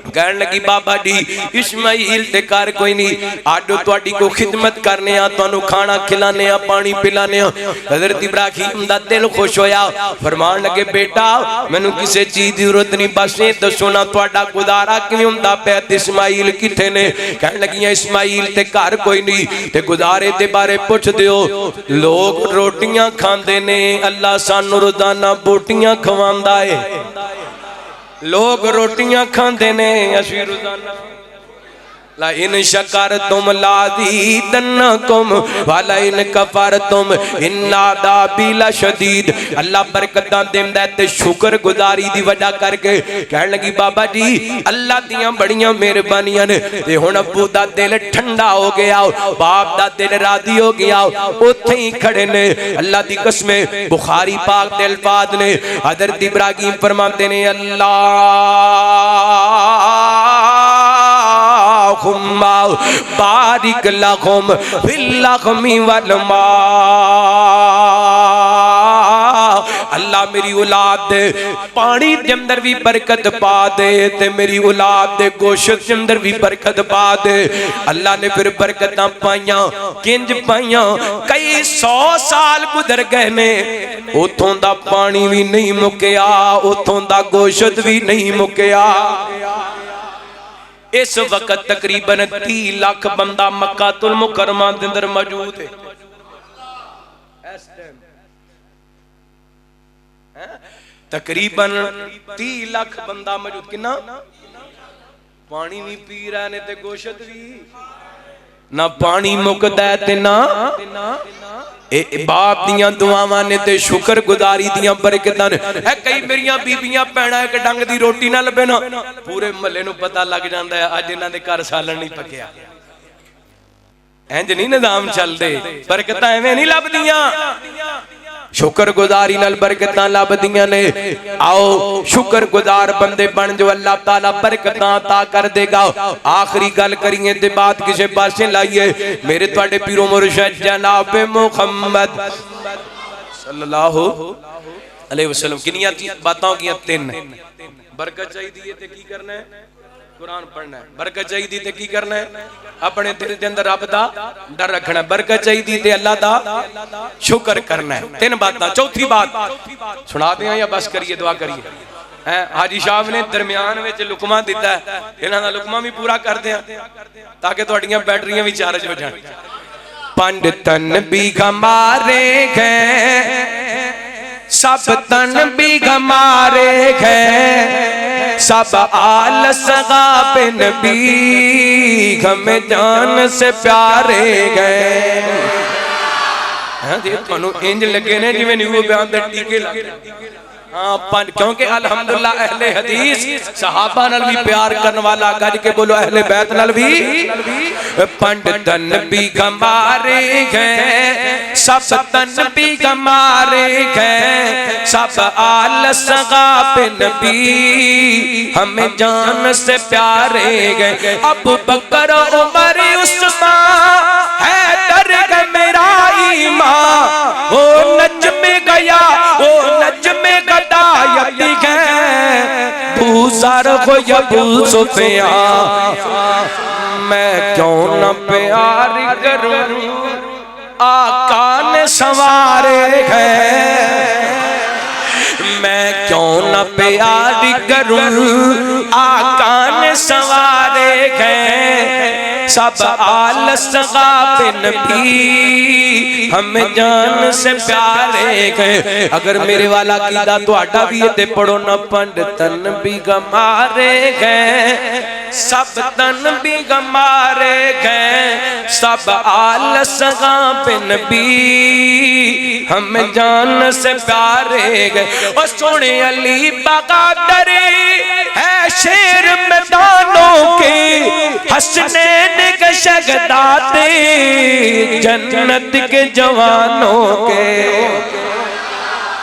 कहन लगी बाबा जी इस्माइल ते घर कोई नहीं आडो तुहाडी को खिदमत करने आ तुहानू खाना खिलाने आ पानी पिलाने आ हजरत इब्राहिम दा दिल खुश होया फरमान लगे बेटा मैनू किसी चीज की जरूरत नहीं बस ये दसो ना तुहाडा गुजारा किवें हुंदा पिया ते इस्माइल किथे ने कहन लगियां इस्माइल ते घर कोई नहीं ते गुजारे दे बारे पुछ दियो लोग रोटियां खांदे ने अल्लाह सानू रोजाना बोटियां खवांदा है लोग रोटियां खांदे ने असीं रोजाना ला इन शकर तुम लाज़ीदन्नकुम वाला इन कफर तुम इन्ना दाबिला शदीद अल्लाह बरकतां देंदा ते शुक्र गुजारी दी वजह करके कहन लगी बाबा जी अल्लाह दियां बड़ियां मेहरबानियां ने ते हुण अब्बू दा दिल ठंडा हो गया बाप दा दिल राजी हो गया उत्थे ही खड़े ने अल्लाह दी कसम बुखारी पाक दे अल्फाज ने हजरत इब्राहिम फरमाते ने अल्लाह बारिक लहुम फिल लहमी वल मा अल्लाह मेरी औलाद दे पानी के अंदर भी बरकत पा दे ते मेरी औलाद दे गोश्त के अंदर भी बरकत पा दे अल्लाह ने फिर बरकतां पाइयां किंज पाइयां कई 100 साल गुजर गए ने उथों दा पानी भी नहीं मुक्या उथों दा गोश्त भी नहीं मुक्या इस वक्त तकरीबन 30 लाख बंदा मक्का तुल मुकरमा दे अंदर मौजूद है तकरीबन 30 लाख बंदा मौजूद कितना पानी भी पी रहे ने ते गोश्त भी ना पानी मुकदा है ते ना बाप दियां दुआवां ने ते शुक्र गुजारी दियां बरकतां ने कई मेरियां बीबियां भैणां एक डंग दी रोटी ना लभे ना पूरे महल्ले नूं पता लग जांदा है अज इन्हां दे घर सालन नहीं पकिया इंज नहीं निजाम चलदे बरकतां एवें नहीं लभदियां शुक्र गुजारी नाल बरकतां लभदियां ने आओ शुक्र गुजार बंदे बन जो अल्लाह ताला बरकतां अता कर देगा आखिरी गल करिए ते बात किसे पासे लाइए मेरे तुहाडे पीरो मुर्शिद जनाब मुहम्मद सल्लल्लाहु अलैहि वसल्लम किनियां बातां हो गईयां 3 बरकत चाहिए ते की करना है कुरान पढ़ना है बरकत चाहिए ते की करना है अपने दिल के अंदर रब दा डर रखना है बरकत चाहिए ते अल्लाह दा शुक्र करना है 3 बातां चौथी बात सुना दें या बस करिए दुआ करिए हैं हाजी साहब ने दरमियान में लुकमा दिता है इन्हां दा लुकमा भी पूरा कर दें ताकि तुहाडियां बैटरियां भी चार्ज हो जाए 5 तन भी हमारे हैं सब तन भी हमारे गए, सब आल सगा पे नबी हमें जान से प्यारे गए। हाँ जी, थानू इंज लगे ने जिवें न्यू बयान दे टीके लग। हाँ, क्योंकि अल्हम्दुलिल्लाह अहले हदीस सहाबा नाल भी प्यार करने वाला, गज के बोलो अहले बैत नाल भी। पंडितन भी हमारे गए, सब तन भी हमारे गए, सब आल सगा पे नबी हमें जान से प्यारे गए। अबू बकर उमर उस्मान हैदर मेरा ईमान, वो नज्म गया वो नज्म गदायत गए, बूसर हो या बू सुफियान, मैं क्यों न प्यार करूं आका ने संवारे गए, मैं क्यों न प्यार करूं आका ने संवारे गए, सब आल सगा पे नबी हमें जान से प्यारे गए। अगर मेरे वाला कीदा तुहाडा भी ते पढ़ो न, पंडितन भी हमारे गए, सब तन भी हमारे गए, सब आल सगा पे नबी हमें जान से प्यारे गए। और सोने अली बगादर है शेर मैदानों के, हसनैन के शगदाते जन्नत के जवानों के।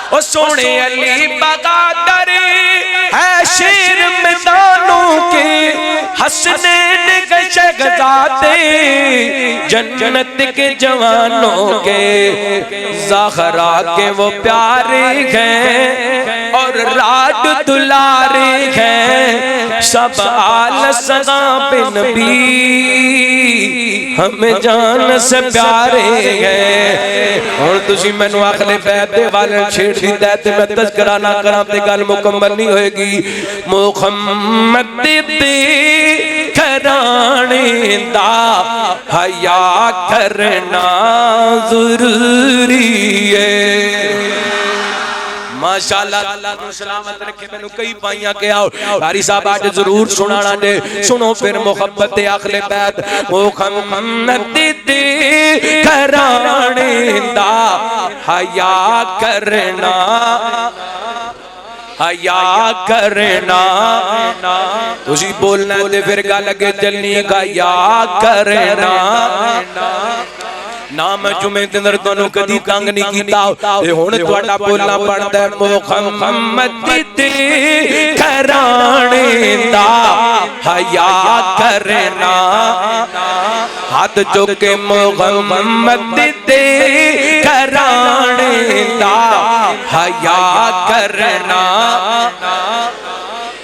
ओ सोने अली बगादर है शेर मैदानों के, हसनैन के शगदाते जन्नत के जवानों के। ज़हरा के वो प्यारे हैं और राड दुलारे हैं, सब आल सगा पे नबी हमें जान से प्यारे गए। और तुसी मैनू आखले बैत दे वाले छेड़ दिता है ते मैं तज़किरा ना करा ते गल मुकम्मल नहीं होएगी। मुहम्मद दे घराने दा हया करना ज़रूरी है। माशाअल्लाह, अल्लाह तू सलामत रखे। मैनू कई पाइयां के आओ कारी साहब आज जरूर सुनाना दे। सुनो फिर मोहब्बत अहले बैत, मुहम्मद दे घराने दा हया करना, हया करना। तुसी बोलना ते फिर गल अगे चलनी गा, या करना ना मैं जुमे दे अंदर तुहानू कदी तंग नहीं कीता, ते हुण तुहाडा बोलना बनदा है मुहम्मद दे घराने दा हया करना। हाथ चुके मुहम्मद दे घराने दा हया करना।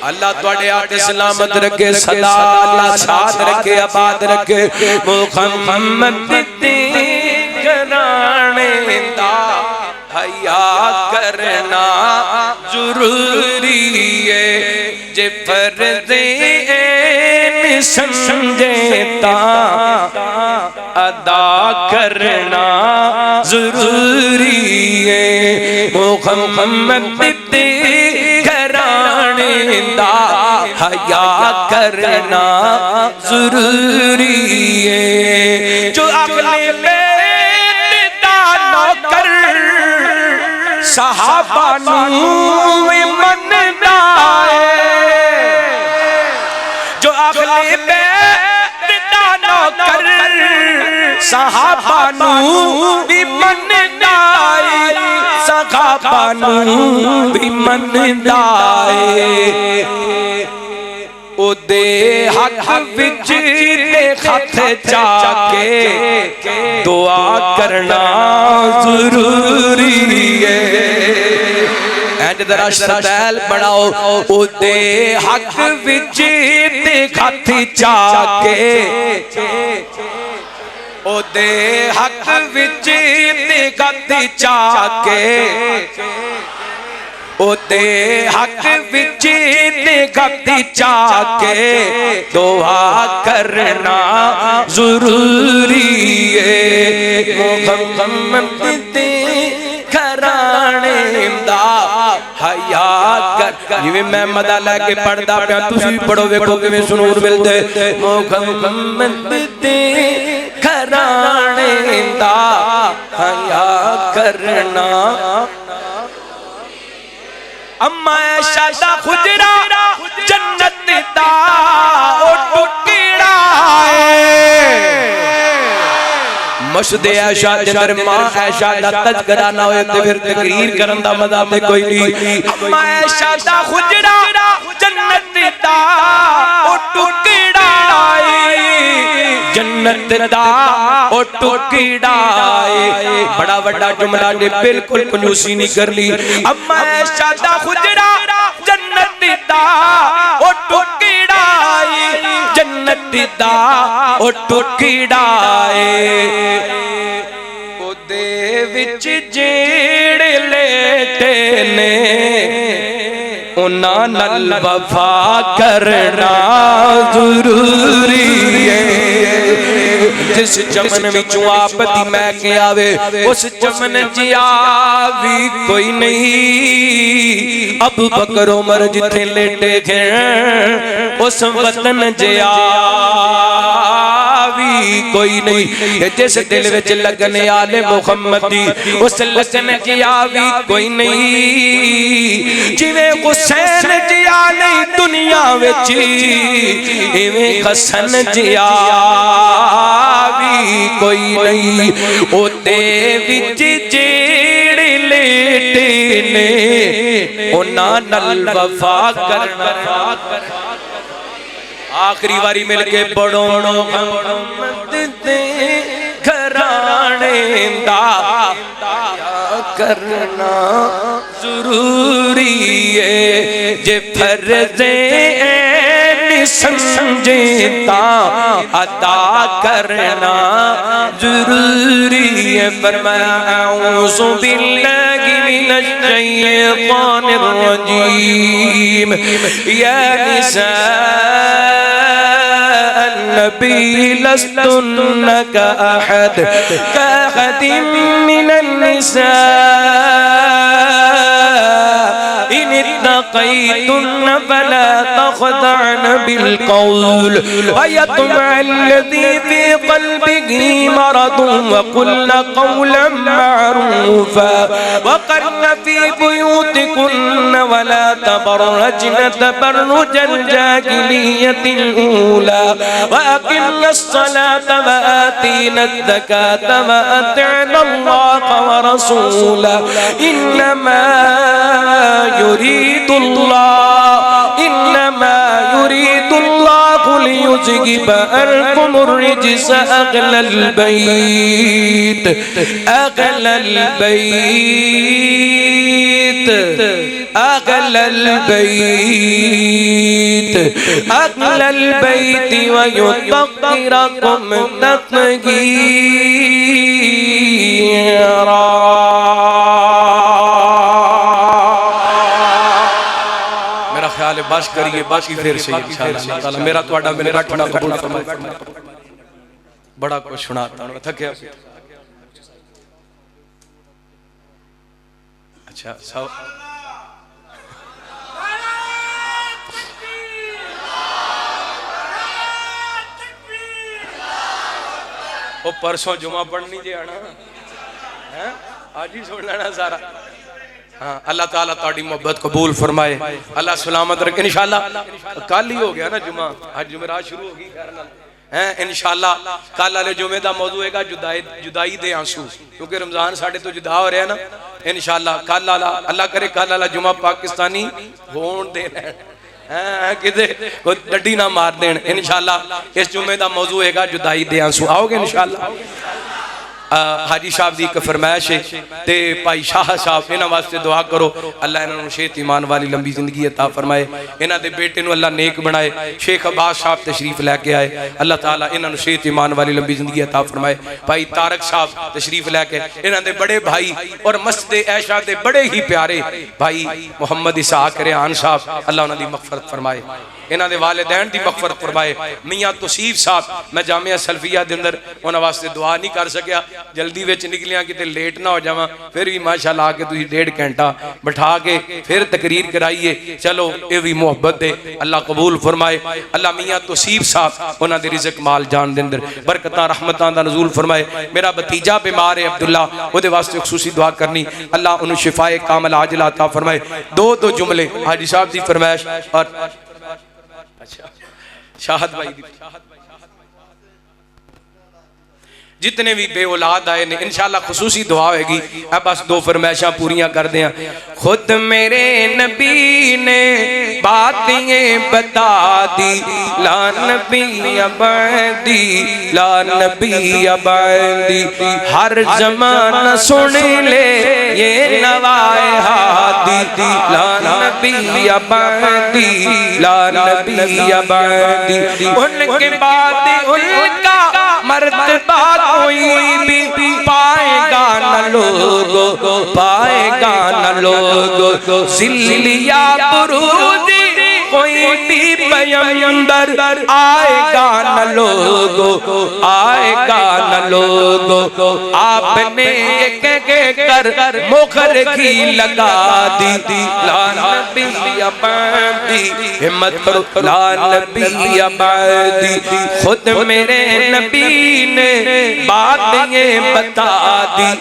अल्लाह तुहाडे आटे सलामत रखे, सदा अल्लाह साथ रखे, आबाद रखे। मुहम्मद दे घराने दा हया करना जरूरी है, जे फर्ज़े ऐन समझे ता अदा करना जरूरी है। मुहम्मद दे घराने दा हया करना जरूरी है। जो अगले बैत दा नौकर सहाबा नू मनदा है, जो अगले बैत दा नौकर सहाबा नू भी मनदा है, सहाबा नू भी मनदा है। ओदे हक विच ते खत जाके दुआ करना जरूरी है। एंड दरा शरतैल बनाओ, ओदे हक विच ते खत जाके, ओदे हक विच ते खत जाके, ओदे हक विच ते खत जाके दुआ करना जरूरी है। मुहम्मद दे घराने दा हया कर। जिवें मैं मदा लैके पढ़दा पिया तुसीं भी पढ़ो, वेखो किवें सुरूर मिलदे। मुहम्मद दे घराणे दा हया करना। अम्मा ऐशा दा खुजरा जन्नत दा ओ टुकड़ा है। मस्जिद ऐशा जिधर मां ऐशा दा तज़किरा ना होए ते फिर तकरीर करन दा मजा ते कोई नहीं। अम्मा ऐशा दा खुजरा जन्नत दा ओ टुकड़ा है। जन्नत दा ओ टुकड़ा है। बड़ा बड़ा जुमला ने बिल्कुल कंजूसी नहीं करनी। अम्मा ऐशा दा खुजरा जन्नत दा ओ टुकड़ा है। जन्नत दा ओ टुकड़ा है। ओदे विच जेड़े लेटे ने उन्हां नाल वफा करना जरूरी है। जिस चमन विचों आप दी महके आवे उस चमन जिया भी कोई नहीं। अबू बकर उमर जिथे लेटे गए उस वतन जिया भी कोई नहीं। जिस दिल विच लगने आले मुहम्मद दी उस लगन जिया भी कोई नहीं। जिवें हुसैन जिया नहीं दुनिया विच इवें हसन जिया भी कोई नहीं। ओते विच जेड़े लेटे ने उन्हां नाल वफा करना। आखिरी बारी मिल के पढ़ो मुहम्मद दे घराणे दा करना जरूरी है। जे फर्ज़ समझता अदा करना जरूरी है। फरमाया औज़ु बिल्लाहि मिनश शैतानिर रजीम। या निसा नबी लस्तुन्ना का अहदिन मिनन निसा इन इत्तक़ैतुन्ना फला तख़दअन बिलक़ौल वयत्मअल्लज़ी फ़ी क़ल्बिही मरदुन वक़ुल्ना क़ौलन मअरूफ़ा वक़र्न फ़ी बुयूतिकुन्ना वला तबर्रजन तबर्रुजल जाहिलिय्यतिल ऊला वअक़िम्नस्सलाता वआतीनज़्ज़काता वअतिअनल्लाह वरसूला इन्नमा इन्नमा युरीदुल्लाहु लियुज़हिबा अन्कुमुर रिज्स अहलल बैत अहलल बैत अहलल बैत अहलल बैत व युतह्हिरकुम तत्हीरा। बस करिए बाकी फिर से इंशाअल्लाह ताला मेरा ਤੁਹਾਡਾ मेरे बैठना कबूल फरमाए। बड़ा कुछ सुनाता हूं थके। अच्छा सब वो परसों जुमा पढ़नी जे आना है आज ही सुन लेना सारा। हाँ अल्लाह ताला ताड़ी मोहब्बत कबूल फरमाए। अल्लाह सलामत रखे। इंशाअल्लाह कल ही हो गया ना जुमा, आज जुमेरात शुरू होगी हैं। इंशाअल्लाह कल वाले जुमे का मौजू है जुदाई दे आंसू, क्योंकि रमजान साढ़े तो जुदा हो रहा है ना। इंशाअल्लाह कल वाला अल्लाह करे कल वाला जुमा पाकिस्तानी होण देना किते डड्डी ना मार देन। इंशाअल्लाह इस जुमे का मौजू है जुदाई दे आंसू। आओगे इंशाअल्लाह। हाजी साहब की एक फरमाइश है ते भाई शाह साहब इन्हां वास्ते दुआ करो अल्लाह इन्हां नूं सेहत ईमान वाली लंबी जिंदगी अता फरमाए। इन्हां दे बेटे नूं अल्लाह नेक बनाए। शेख अब्बास साहब तशरीफ लैके आए, अल्लाह ताला इन्हां नूं सेहत ईमान वाली लंबी जिंदगी अता फरमाए। भाई तारक साहब तशरीफ लैके इन्हां दे बड़े भाई और मस्जिद ऐशा दे बड़े ही प्यारे भाई मोहम्मद इसहाक रेहान साहब अल्लाह उन्हां दी मगफरत फरमाए। इन्हां दे वालिदैन दी मगफरत फरमाए। मियां तौसीफ साहब मैं जामिया सल्फिया दे अंदर उन्हां वास्ते दुआ नहीं कर सकिया, जल्दी विच निकलिया किते लेट ना हो जावां, फिर भी माशाअल्लाह आके तुसीं 1.5 घंटा बिठा के फिर तकरीर कराइए। चलो ये भी मुहब्बत है, अल्लाह कबूल फरमाए। अल्लाह मियाँ तौसीफ साहब उन्हां दे रिज़्क माल जान दे अंदर बरकतां रहमतां दा नज़ूल फरमाए। मेरा भतीजा बीमार है अब्दुल्ला, उहदे वास्ते खुसूसी दुआ करनी, अल्लाह उन्हें शिफाए कामिल आजिला अता फरमाए। दो जुमले हाजी साहब दी फरमाइश और अच्छा शाहद भाई दी, जितने भी बे औलाद आए ने इंशाअल्लाह खुसूसी दुआ होगी। अब बस 2 फरमाइशां पूरियां कर दें। खुद मेरे नबी ने बातें बता दी, ला नबी अबदी, ला नबी अबदी, हर जमाना सुन ले ये नवाए हादी, ला नबी अबदी, ला नबी अबदी, उनके बाद उनका मर्तबा कोई भी पाएगा न लोगो, पाएगा न लोगो, जिल्लिया बुरूदी कोई भी पैगंबर आएगा न लोगो, आएगा न लोगो, आपने एक कर मुखर की लगा दी, ला नबी अबदी, हिम्मत करो ला नबी अबदी, खुद मेरे नबी ने बातें बता दी,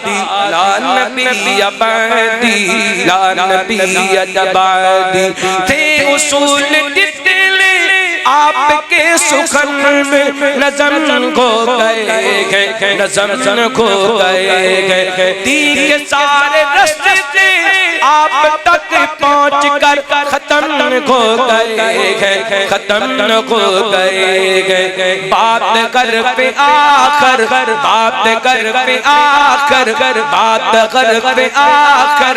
ला नबी अबदी, ला नबी अबदी, थे उसूल जितने आपके सुखन में नज़म खो गए, नज़म खो गए, दीन के सारे रास्ते आप तक पहुँच कर खत्म हो गए, खत्म हो गए, बात कर पे आकर, बात कर पे आकर, बात कर पे आकर,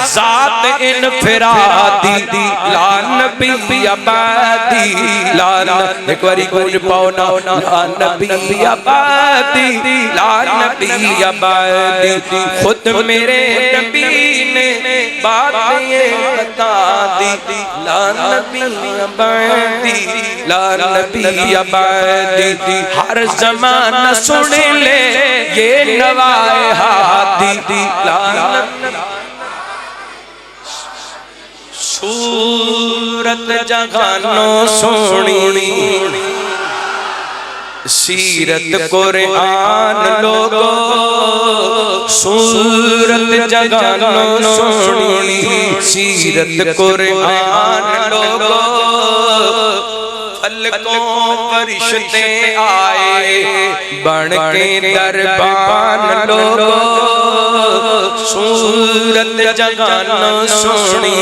ज़ात इनफिरादी, ला नबी अबदी, ला एक बारी गूंज पाओ ना, ला नबी अबदी, ला नबी अबदी, खुद मेरे नबी ने बातें बता दी, ला नबी अबदी, ला नबी अबदी, हर ज़माना सुन ले ये नवाए हादी, ला सूरत जगानो सोनी, सीरत कुरान लोगो, सूरत जगानो सोनी, सीरत कुरान लोगो, फलकों फरिश्ते आए बन के दरबान लोगो, सूरत जगानो सोनी,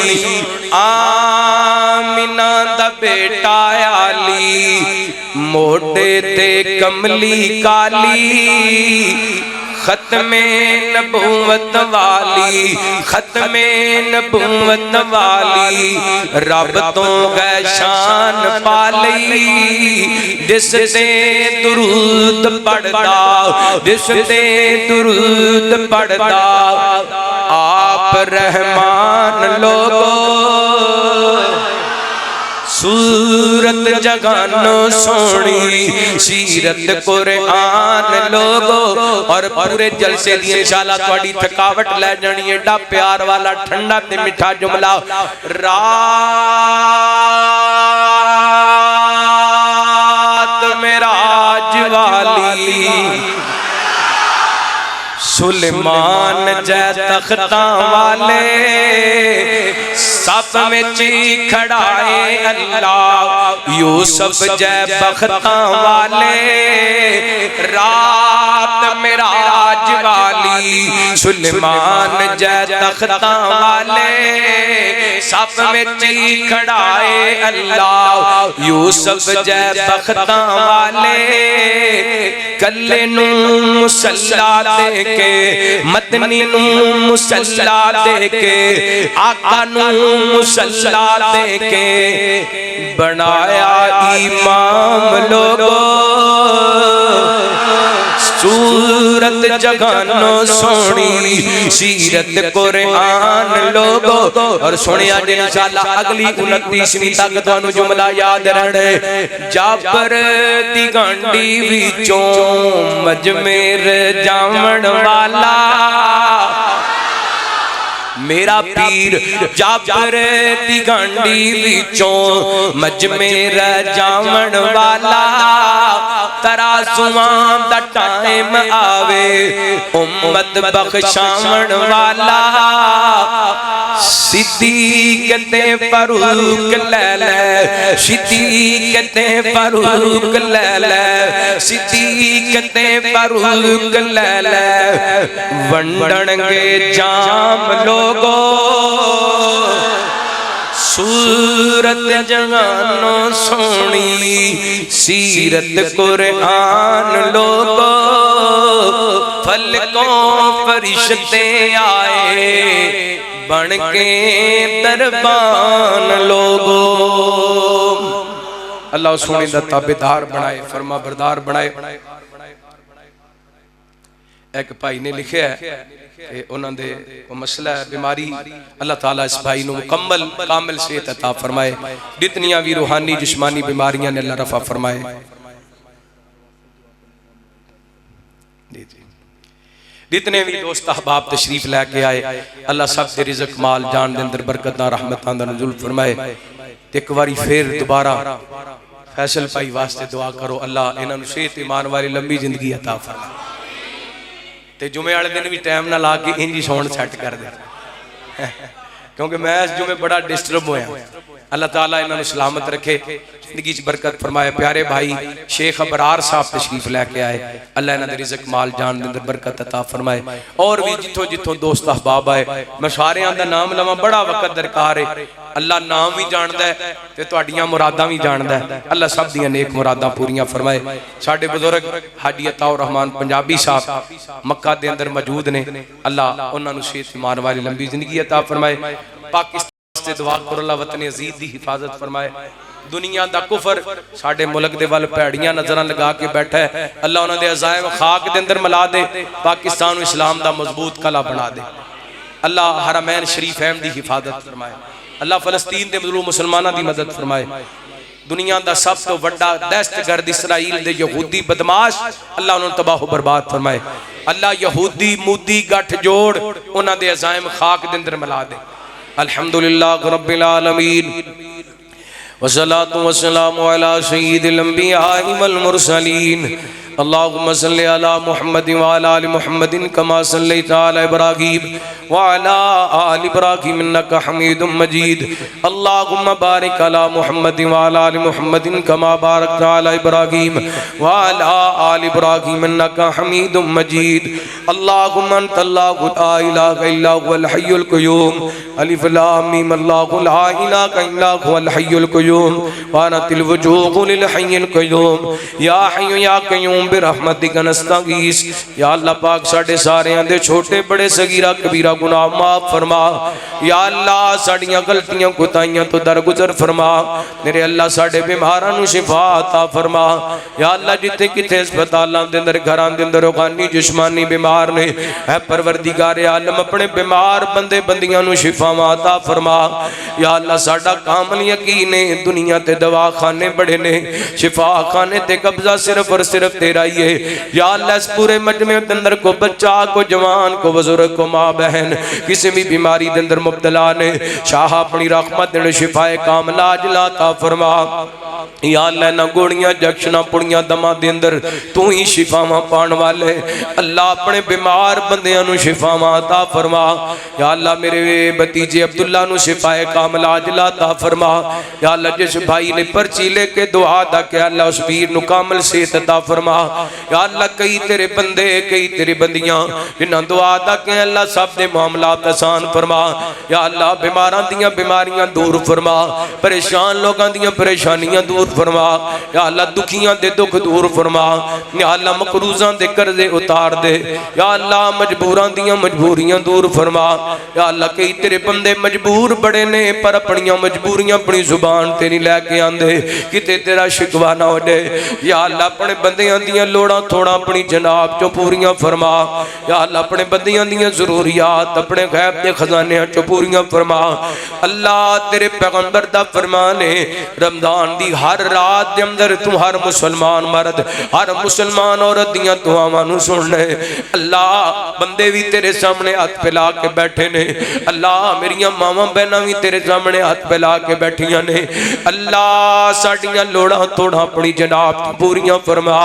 आमिना दा बेटा आली, मोटे ते कमली काली, खत्मे नबूवत वाली, खत्मे नबूवत वाली, रब तो गए शान पाली, जिस ते दुरूद पढ़दा, जिस ते दुरूद पढ़दा, आप रहमान लोगो, सूरत जगानो सोनी, सीरत कुरान लोगो, और पूरे जलसे दी इंशाअल्लाह तुहाडी थकावट लै जानी है। एडा प्यार वाला ठंडा ते मिठा जुमला, रात मेराज वाली, सुलेमान जै तख्ता वाले, सब में ची खड़ाए अल्लाह, यूसुफ जै बख्ता वाले, रात मेराज वाली, सुलेमान जै तख्ता वाले, सब में ची खड़ाए अल्लाह, यूसुफ जै बख्ता वाले, कल्ले नू मुसल्ला दे के, मदनी नू मुसल्ला दे के, आका नू मुसल्ला दे के, बनाया इमाम लोगो, सूरत जगानो सोनी सीरत कुरान लोगो। और सुनिया जी इंशाअल्लाह अगली 29वीं तक तुहानू जुमला याद रहना। जाबर दी गांडी विचों मजमेर जावण वाला मेरा पीर जाबर दी गांडी विचों मजमेर जावण वाला। तराजुआं दा टाइम आवे उम्मत बख्शावण वाला। सिद्दीक ते फारूक ले ले सिद्दीक ते फारूक ले ले सिद्दीक ते फारूक ले ले वंडणगे जाम लोगो। सूरत जगानो सोनी सीरत कुरान लोगो। फलकों फरिश्ते आए बन के दरबान लोगो। अल्लाह सोने दा ताबेदार बनाए फरमा बरदार बनाए। एक भाई ने लिखा है कि उन्होंने दे मसला है बीमारी अल्लाह ताला इस भाई को मुकम्मल कामिल सेहत अता फरमाए। जितनियां भी रूहानी जिस्मानी बीमारियां ने अल्लाह रफा फरमाए। जितने भी दोस्त अहबाब तशरीफ लैके आए अल्लाह सब के रिज़्क माल जान दे अंदर बरकतां रहमतां दा नुज़ूल फरमाए। एक बारी फिर दोबारा फैसल भाई वास्ते दुआ करो अल्लाह इन्हां नूं सेहत ईमान वाली लंबी जिंदगी अता फरमाए। ते जुमे वाले दिन भी टाइम ना ला के इंज सौण सैट कर दे क्योंकि मैं इस जुमे बड़ा डिस्टर्ब होया। अल्लाह ताला इन्हां नूं सलामत रखे जिंदगी च बरकत फरमाए। प्यारे भाई शेख अबरार साहब तशरीफ लैके आए अल्लाह इन्हां दे रिज़्क माल जान दे अंदर बरकत अता फरमाए। और भी जिथों जिथों दोस्त अहबाब आए मैं सारियां दा नाम लवां बड़ा वक्त दरकार है। अल्लाह नाम भी जानदा है ते तुहाडियां मुरादां भी जानदा है। अल्लाह सब दियां नेक मुरादां पूरियां फरमाए। साडे बुजुर्ग हाजी अताउर रहमान पंजाबी साहब मक्का दे अंदर मौजूद ने अल्लाह उन्हां नूं सेहत ईमान वाली लंबी जिंदगी अता फरमाए। पाकिस्तान से दुआ करो अल्लाह वतन अजीज दी हिफाजत फरमाए। दुनिया दा कुफर साडे मुल्क दे वल भैड़ियां नजरां लगा के बैठा है अल्लाह उन्हां दे अज़ाइम खाक दे अंदर मिला दे। पाकिस्तान इस्लाम दा मजबूत कला बना दे। अल्लाह हरमैन शरीफैन दी हिफाजत फरमाए। अल्लाह फलस्तीन दे मज़लूम मुसलमानां दी मदद फरमाए। दुनिया दा सब तो वड्डा दहशतगर्द इसराइल दे यहूदी बदमाश अल्लाह उन्हां नूं तबाह बर्बाद फरमाए। अल्लाह यहूदी मूदी गठ जोड़ उन्हां दे अज़ाइम खाक दे अंदर मिला दे। अल्हम्दुलिल्लाह रब्बिल आलमीन वस्सलातु वस्सलामु अला सय्यिदिल अंबिया वल मुरसलीन। अल्लाहुम्मा सल्लि अला मुहम्मद व अला आलि मुहम्मदिन कमा सल्लैता अला इब्राहीम व अला आलि इब्राहीम इन्नका हमीदुम मजीद। अल्लाहुम्मा बारिक अला मुहम्मद व अला आलि मुहम्मदिन कमा बारकता अला इब्राहीम व अला आलि इब्राहीम इन्नका हमीदुम मजीद। अल्लाहुम्मा अंतल्लाहु ला इलाहा इल्ला हुवल हय्युल क़य्यूम। अलिफ लाम मीम अल्लाहु ला इलाहा इल्ला हुवल हय्युल क़य्यूम व अनतिल वजूहु लिल हय्यिल क़य्यूम या हय्यु या क़य्यूम बिरहमतिक नस्तगीस। या अल्लाह पाक साडे सारेयां दे छोटे बड़े सगीरा कबीरा गुनाह माफ फरमा। या अल्लाह साड़ियां गलतियां कुताइयां तो दरगुजर फरमा। मेरे अल्लाह साडे बीमारां नूं शिफा अता फरमा। या अल्लाह जिथे किथे अस्पतालां दे अंदर घरां दे अंदर रूहानी जिस्मानी बीमार ने ऐ परवरदिगार आलम अपने बीमार बंदे बंदियां नूं शिफावां अता फरमा। या अल्लाह साडा कामल यकीन है दुनिया ते दवाखाने बड़े ने शिफा खाने ते कब्जा सिर्फ और सिर्फ तेरा ही है। या अल्लाह इस पूरे मजमे के अंदर को बच्चा को जवान को बुजुर्ग को माँ बहन किसी भी बीमारी के अंदर मुब्तला ने शाह अपनी रहमत दे शिफाए कामला अजला अता फरमा। या अल्लाह ना गोड़ियां जक्शना पुड़ियां दमा दे अंदर तू ही शिफावां पाण वाले अल्लाह अपने बीमार बंदियां नूं शिफावां अता फरमा। या अल्लाह मेरे भतीजे अब्दुल्ला नूं शिफाए कामला अजला अता फरमा। या अल्लाह जिस भाई ने पर्ची लेके दुआ दा के अल्लाह उस वीर नूं कामल सेहत अता फरमा। या अल्लाह कई तेरे बंदे कई तेरी बंदियां जिन्हां दुआ दा के अल्लाह सब दे मामलात आसान फरमा। या अल्लाह बीमारां दियां बीमारियां दूर फरमा परेशान लोगां दियां परेशानियां दूर फरमा, या अल्लाह दुखियां दे दुख दूर फरमा, या अल्लाह मकरूज़ां दे कर्जे उतार दे, या अल्लाह मजबूरां दियां मजबूरियां दूर फरमा। या अल्लाह कई तेरे बंदे मजबूर बड़े ने पर अपनियां मजबूरियां अपनी जुबान ते नहीं लैके आंदे किते तेरा शिकवा ना हो जाए। या अल्लाह अपने बंदियां दियां लोड़ां थोड़ा अपनी जनाब चो पूरियां फरमा। या अल्लाह अपने बंदियां दियां जरूरियात अपने गैब के खजानियां चो पूरियां फरमा। अल्लाह तेरे पैगंबर दा फरमान है रमजान दी हर रात दे अंदर तू हर मुसलमान मर्द हर मुसलमान औरत दियां दुआवां नूं सुन ले। अल्लाह बंदे भी तेरे सामने हाथ फैला के बैठे ने, अल्लाह मेरिया मावां बहनां भी तेरे सामने हाथ फैला के बैठियां ने। अल्लाह साडियां लोड़ां थोड़ा अपनी जनाब पूरियां फरमा।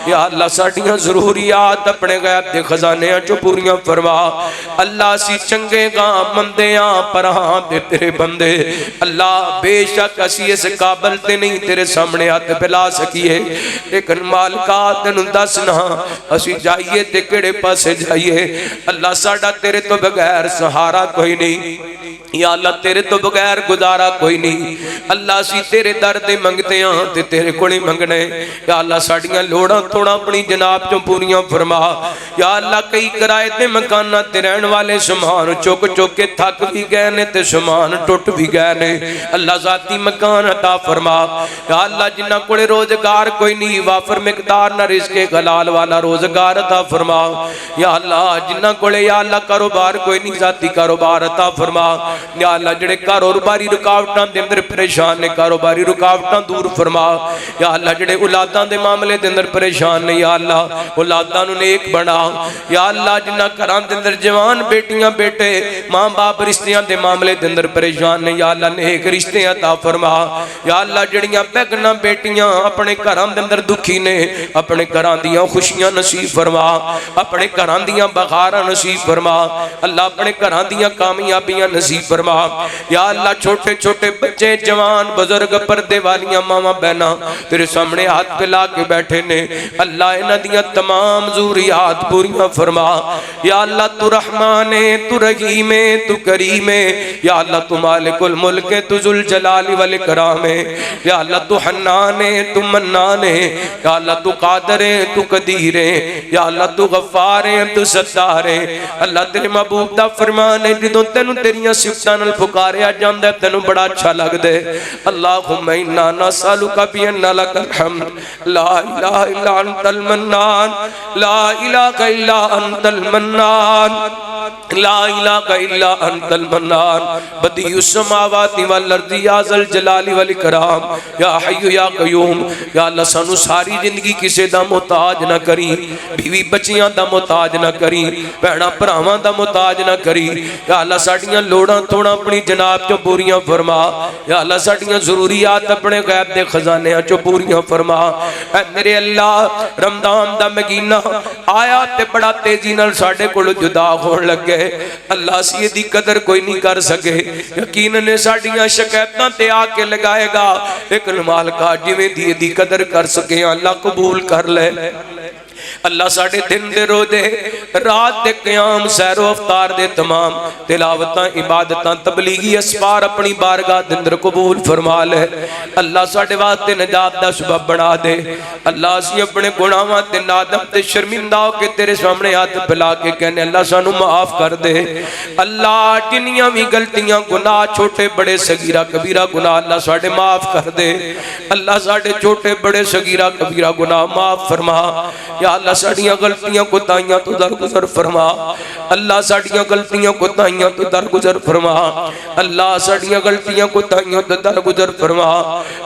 या अल्लाह साडियां जरूरियात अपने गैब दे खजाने चो पूरियां फरमा। अल्लाह असी चंगे गां मंदे हां पर हां दे तेरे बंदे। अल्लाह बेशक असी इस काबल ते नहीं तेरे सामने हाथ फैला सकीए, लेकिन मालका तैनूं दसना असी जाइए ते किहड़े पासे जाइए। अल्लाह साडा तेरे तो बगैर सहारा कोई नहीं, या अल्लाह तेरे तो बगैर गुजारा कोई नहीं। अल्लाह असी तेरे दर दे मंगते हाँ ते तेरे कोल ही मंगने। या अल्लाह साडियां लोड़ां थोड़ा अपनी जनाब चों पूरियां फरमा। या अल्लाह कई किराए ते मकानां ते रहण वाले समान चुक चुक के थक भी गए ने ते समान टुट भी गए ने। अल्लाह जाती मकान अता फरमा। या अल्लाह जिन्हां कोले रोजगार कोई नहीं वाफर मिकदार ना रिज़्क़े हलाल वाला रोजगार अता फरमा। या अल्लाह जिन्हां कोले या अल्लाह कारोबार कोई नहीं जाती कारोबार अता फरमा। या अल्लाह जिहड़े कारोबारी रुकावटां दे अंदर परेशान ने कारोबारी रुकावटां दूर फरमा। या अल्लाह जिहड़े औलादां दे मामले दे अंदर परेशान ने या अल्लाह औलादां नूं नेक बना। या अल्लाह जिन्हां घरां दे अंदर जवान बेटियां बेटे मां बाप रिश्तियां दे मामले दे अंदर परेशान ने या अल्लाह नेक रिश्ते अता फरमा। या अल्लाह जिहड़ियां पैगना बेटियां अपने घरां दे अंदर दुखी ने अपने घरां दियां खुशियां नसीब फरमा, अपने घरां दियां बहारां नसीब फरमा। अल्लाह अपने घरां दियां कामयाबियां नसीब फरमा। या अल्लाह छोटे छोटे बच्चे जवान बुजुर्ग पर्दे वालियां मावां बहनां तेरे सामने हाथ फैला के बैठे ने। अल्लाह इन्हां दियां तमाम ज़रूरियात पूरियां फरमा। या अल्लाह तू रहमान है, तू रहीम है, तू करीम है। या अल्लाह तू मालिकुल मुल्क है, तू जुल जलाली वल इकराम है। या अल्लाह तू हन्नान है, तू मन्नान है। या अल्लाह तू कादर है, तू कदीर है। या अल्लाह तू गफ्फार है, तू सत्तार है। अल्लाह तेरे महबूब दा फरमान है जदों तैनूं तेरियां सिफतां नाल पुकारिया जांदा तैनूं बड़ा अच्छा लगदा है। अल्लाहुम्मा इन्ना नसअलुका बिअन्ना लकल हम्द ला इलाहा इल्ला अंतल मन्नान ला इलाहा इल्ला अंतल मन्नान ला इलाहा इल्ला अंतल मन्नान बदियुस समावाति वल अर्दि या ज़ल जलाली वल इकराम या हय्यु या क़य्यूम। या अल्लाह सानू सारी जिंदगी किसे दा मुहताज ना करी, बीवी बच्चियां दा मुहताज ना करी, भैणा भरावां दा मुहताज ना करी। या अल्लाह साडियां लोड़ां थोड़ा अपनी जनाब चो पूरियां फरमा। या अल्लाह साडियां ज़रूरियात अपने गैब दे खजाने चो पूरियां फरमा। ऐ मेरे अल्लाह रमजान दा महीना आया ते बड़ा तेजी नाल साडे कोल जुदा होण लगे। अल्लाह असीं इहदी कदर कोई नहीं कर सके, यकीन ने साडियां शिकायतां ते आके लगाएगा, लेकिन मालका जिवें दी इहदी कदर कर सके अल्लाह कबूल कर ले। अल्लाह साढ़े दिन दे रोजे रात दे क़याम सैरो अफ्तार दे तमाम तिलावतां इबादतां तबलीगी असफार अपनी बारगाह दे अंदर कबूल फरमा ले। अल्लाह साढ़े वास्ते नजात दा सबब बना दे। अल्लाह असीं अपने गुनाहां ते नादम ते शर्मिंदा होके तेरे सामने हाथ फैला के कहने अल्लाह सानू माफ कर दे। अल्लाह जिन्नियां भी गलतियां गुनाह छोटे बड़े सगीरा कबीरा गुनाह अल्लाह साढ़े माफ कर दे। अल्लाह साढ़े छोटे बड़े सगीरा कबीरा गुनाह माफ फरमा। या अल्लाह साड़ियां गलतियां कोताहियां तो दरगुजर फरमा। अल्लाह साड़ियां गलतियां कोताहियां तो दरगुजर फरमा। अल्लाह साड़ियां गलतियां कोताहियां तो दरगुजर फरमा।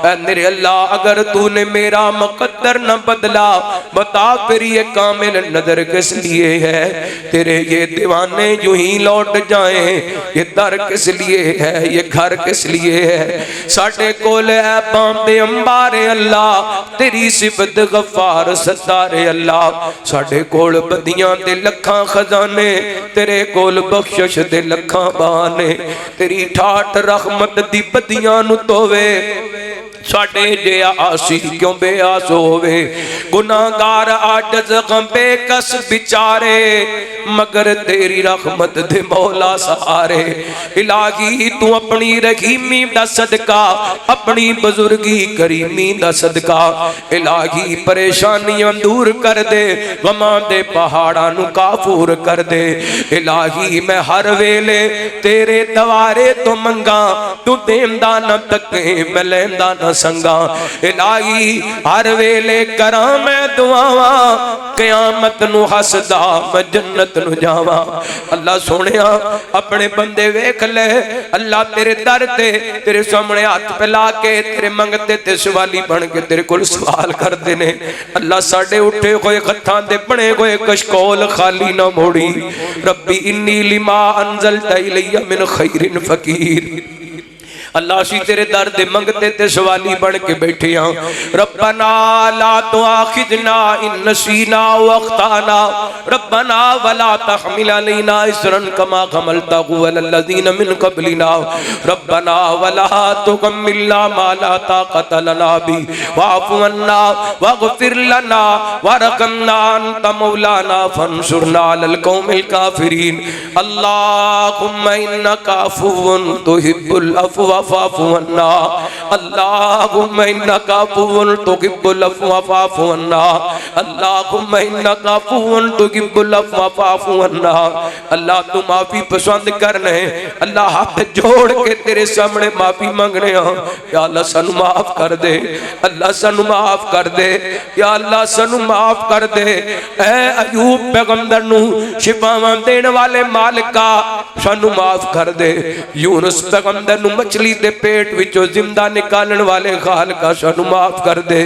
ऐ मेरे अल्लाह अगर तूने मेरा मुकद्दर न बदला बता फिर ये कामिल नजर किस लिए है। तेरे ये दीवाने यूं ही लौट जाएं, ये दर किस लिए है, ये घर किस लिए है। साडे कोल है बांबे अंबारे अल्लाह तेरी सिफत गफ्फार सत्तारे अल्लाह। साडे कोल बदियां दे लखां खजाने तेरे कोल बख्शिश दे लखां बहाने। तेरी ठाठ रहमत दी बदियां नु तोवे साडे जिहा आसी क्यों बेआस होवे। गुनाहगार आजज़ गम बेकस बिचारे, मगर तेरी रहमत दे मौला सहारे। इलाही तू अपनी रहीमी दा सदका, अपनी बुजुर्गी करीमी दा सदका इलाही परेशानियां दूर कर दे, गमां दे पहाड़ां नू काफूर कर दे। इलाही मैं हर वेले तेरे दवारे तो मंगा, तू देंदा ना तके मैं लैंदा ना संगा। इलाही हर वेले करा मैं दुआवा, क़यामत नू हसदा मैं जन्नत नू जावा। अल्लाह सोनिया अपने बंदे वेख ले, अल्लाह तेरे दर ते तेरे सामने हाथ फैला के तेरे मंगते ते सवाली बन के तेरे कोल सवाल करते ने। अल्लाह साडे उठे हुए हत्थां दे बने हुए कशकोल खाली ना मोड़ी। रब्बी इन्नी लिमा अंज़लता इलैया मिन खैरिन फकीर। अल्लाह असी तेरे दर दे मंगते ते सवाली बन के बैठे हाँ। रब्बना ला तुआखिजना इन नसीना व अख्ताना, रब्बना वला तहमिल अलैना इसरन कमा हमलतहु अलल लज़ीना मिन क़ब्लिना, रब्बना वला तुहम्मिलना मा ला ताक़त लना बिही वाअफ़ु अन्ना वग़फ़िर लना वरहमना अन्त मौलाना फंसुरना अलल क़ौमिल काफ़िरीन। अल्लाहुम्मा इन्नका अफ़ुव्वुन तुहिब्बुल अफ़्वा फ़अफ़ु अन्ना, अल्लाहुम्मा इन्नका अफ़ुव्वुन तुहिब्बुल अफ़्वा फ़अफ़ु अन्ना, अल्लाहुम्मा इन्नका अफ़ुव्वुन तुहिब्बुल अफ़्वा फ़अफ़ु अन्ना। अल्लाह तू माफ़ी पसंद करने। अल्लाह हाथ जोड़ के तेरे सामने माफ़ी मंगने हाँ। या अल्लाह सानू माफ़ कर दे, अल्लाह सानू माफ़ कर दे, या अल्लाह सानू माफ़ कर दे। ऐ अयूब पैगंबर नू शिफावां देने वाले मालिका सानू माफ़ कर दे। यूनुस पैगंबर नू मछली दे पेट विचों जिंदा निकालने वाले खालिका सानू माफ़ कर दे।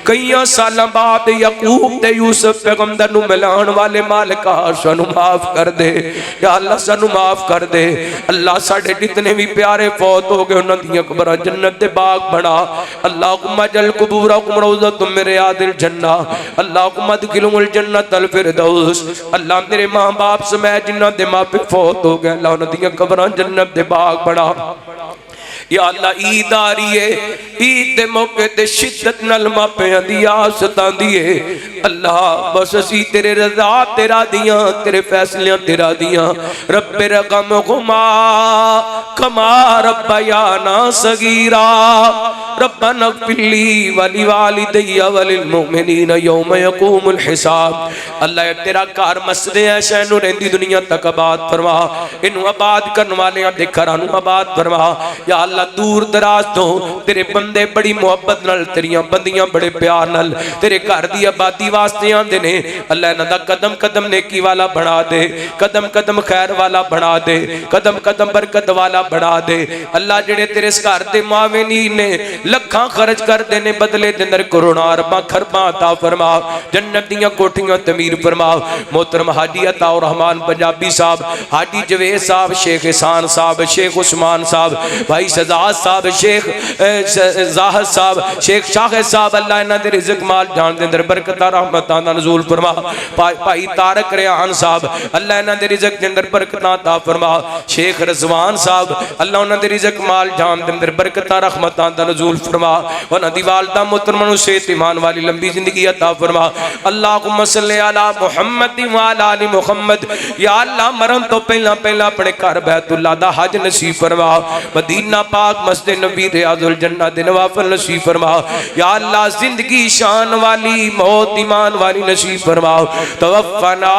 कई साल बाद याकूब ते यूसुफ पैगंबर नू मिलाण वाले मालिका सानू माफ़ कर दे। या अल्लाह सानू माफ़ कर दे। अल्लाह साडे जितने भी प्यारे फौत हो गए उन्हां दीयां कबरां जन्नत दे बाग बना। अल्लाहुम्मा जल कुबूरकुम रौज़तुम मिन रियादिल जन्नह, अल्लाहुम्मा अदखिलहुमुल जन्नतल फिरदौस। अल्लाह मेरे माँ बाप समेत जिन्हां दे मापे फौत हो गए अल्लाह उन्हां दीयां कबरां जन्नत दे बाग बना। या अल्लाह ईद आ रही है, ईद के मौके ते शिद्दत नाल मापियां दी आस तांदी है। अल्लाह बस असी तेरे रज़ा तेरा दियां, तेरे फैसलियां तेरा दियां। रब्बे रक़महुमा कमा रब्बयाना सगीरा, रब्बना इग़फ़िरली वली वालिदैया वलिल मुमिनीना यौम यक़ूमुल हिसाब। अल्लाह तेरा घर मस्जिद ऐशा नूं रहिंदी दुनिया तक आबाद फरमा, इनू आबाद करने वालियां दे घरां नूं आबाद फरमा। या अल्लाह दूर दराज तो तेरे बंदे बड़ी मुहब्बत नाल, तेरियां बंदियां बड़े प्यार नाल तेरे घर दी आबादी वास्ते आंदे ने। अल्लाह इन्हां दा कदम कदम नेकी वाला बना दे, कदम कदम खैर वाला बना दे, कदम कदम बरकत वाला बना दे। अल्लाह जेड़े तेरे इस घर दे मावेनीन ने लखां खर्च करदे ने, बदले दे अंदर करोड़ां अरबां खरबां अता फरमा। जन्नत दीयां कोठियां तमीर फरमा। मोहतरम हाजी अताउर रहमान पंजाबी साहब, हाजी जवेद साहब, शेख एहसान साहब, शेख उस्मान साहब, भाई सजाद साहब, शेख जाहद साहब, शेख शाहिद साहब, अल्लाह इन्हां दे रिज़्क़ माल जान दे अंदर बरकतां रहमतां दा नज़ूल फरमा। भाई तारक रियान साहब, अल्लाह इन्हां दे रिज़्क़ दे अंदर बरकतां अता फरमा। शेख रज़वान साहब, अल्लाह उन्हां दे रिज़्क़ माल जान दे अंदर बरकतां रहमतां दा नज़ूल फरमा। उन्हां दी वालिदा मोहतरमा नूं सेहत ईमान वाली लंबी जिंदगी अता फरमा। अल्लाहुम्मा सल्लि अला मुहम्मद व अला आलि मुहम्मद। या अल्लाह मरन तो पहला पहला अपने घर बैतुल्लाह दा हज नसीब फरमा। मदीना पाक मस्जिद नबी रियाजुल जन्नत दे नवाफिल नसीब फरमा। या अल्लाह जिंदगी शान वाली, मौत ईमान वाली नसीब फरमा। तवफ़्फ़ना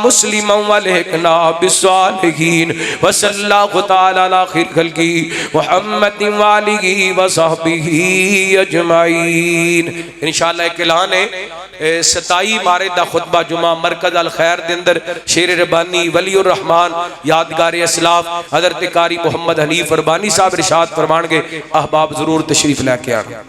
मुस्लिमन व अलहिक़ना बिस्सालिहीन। व सल्लल्लाहु तआला अला खैर खल्क़ी मुहम्मदिन व आलिही व सहबिही अजमाइन। इंशाअल्लाह एक ऐलान है, 27 मार्च दा खुतबा जुमा मरकज़ अल खैर दे अंदर शेर रब्बानी वलीउर रहमान यादगार असलाफ हज़रत कारी मोहम्मद हनीफ रब्बानी साहब इरशाद फरमानगे। अहबाब जरूर तशरीफ लैके आना।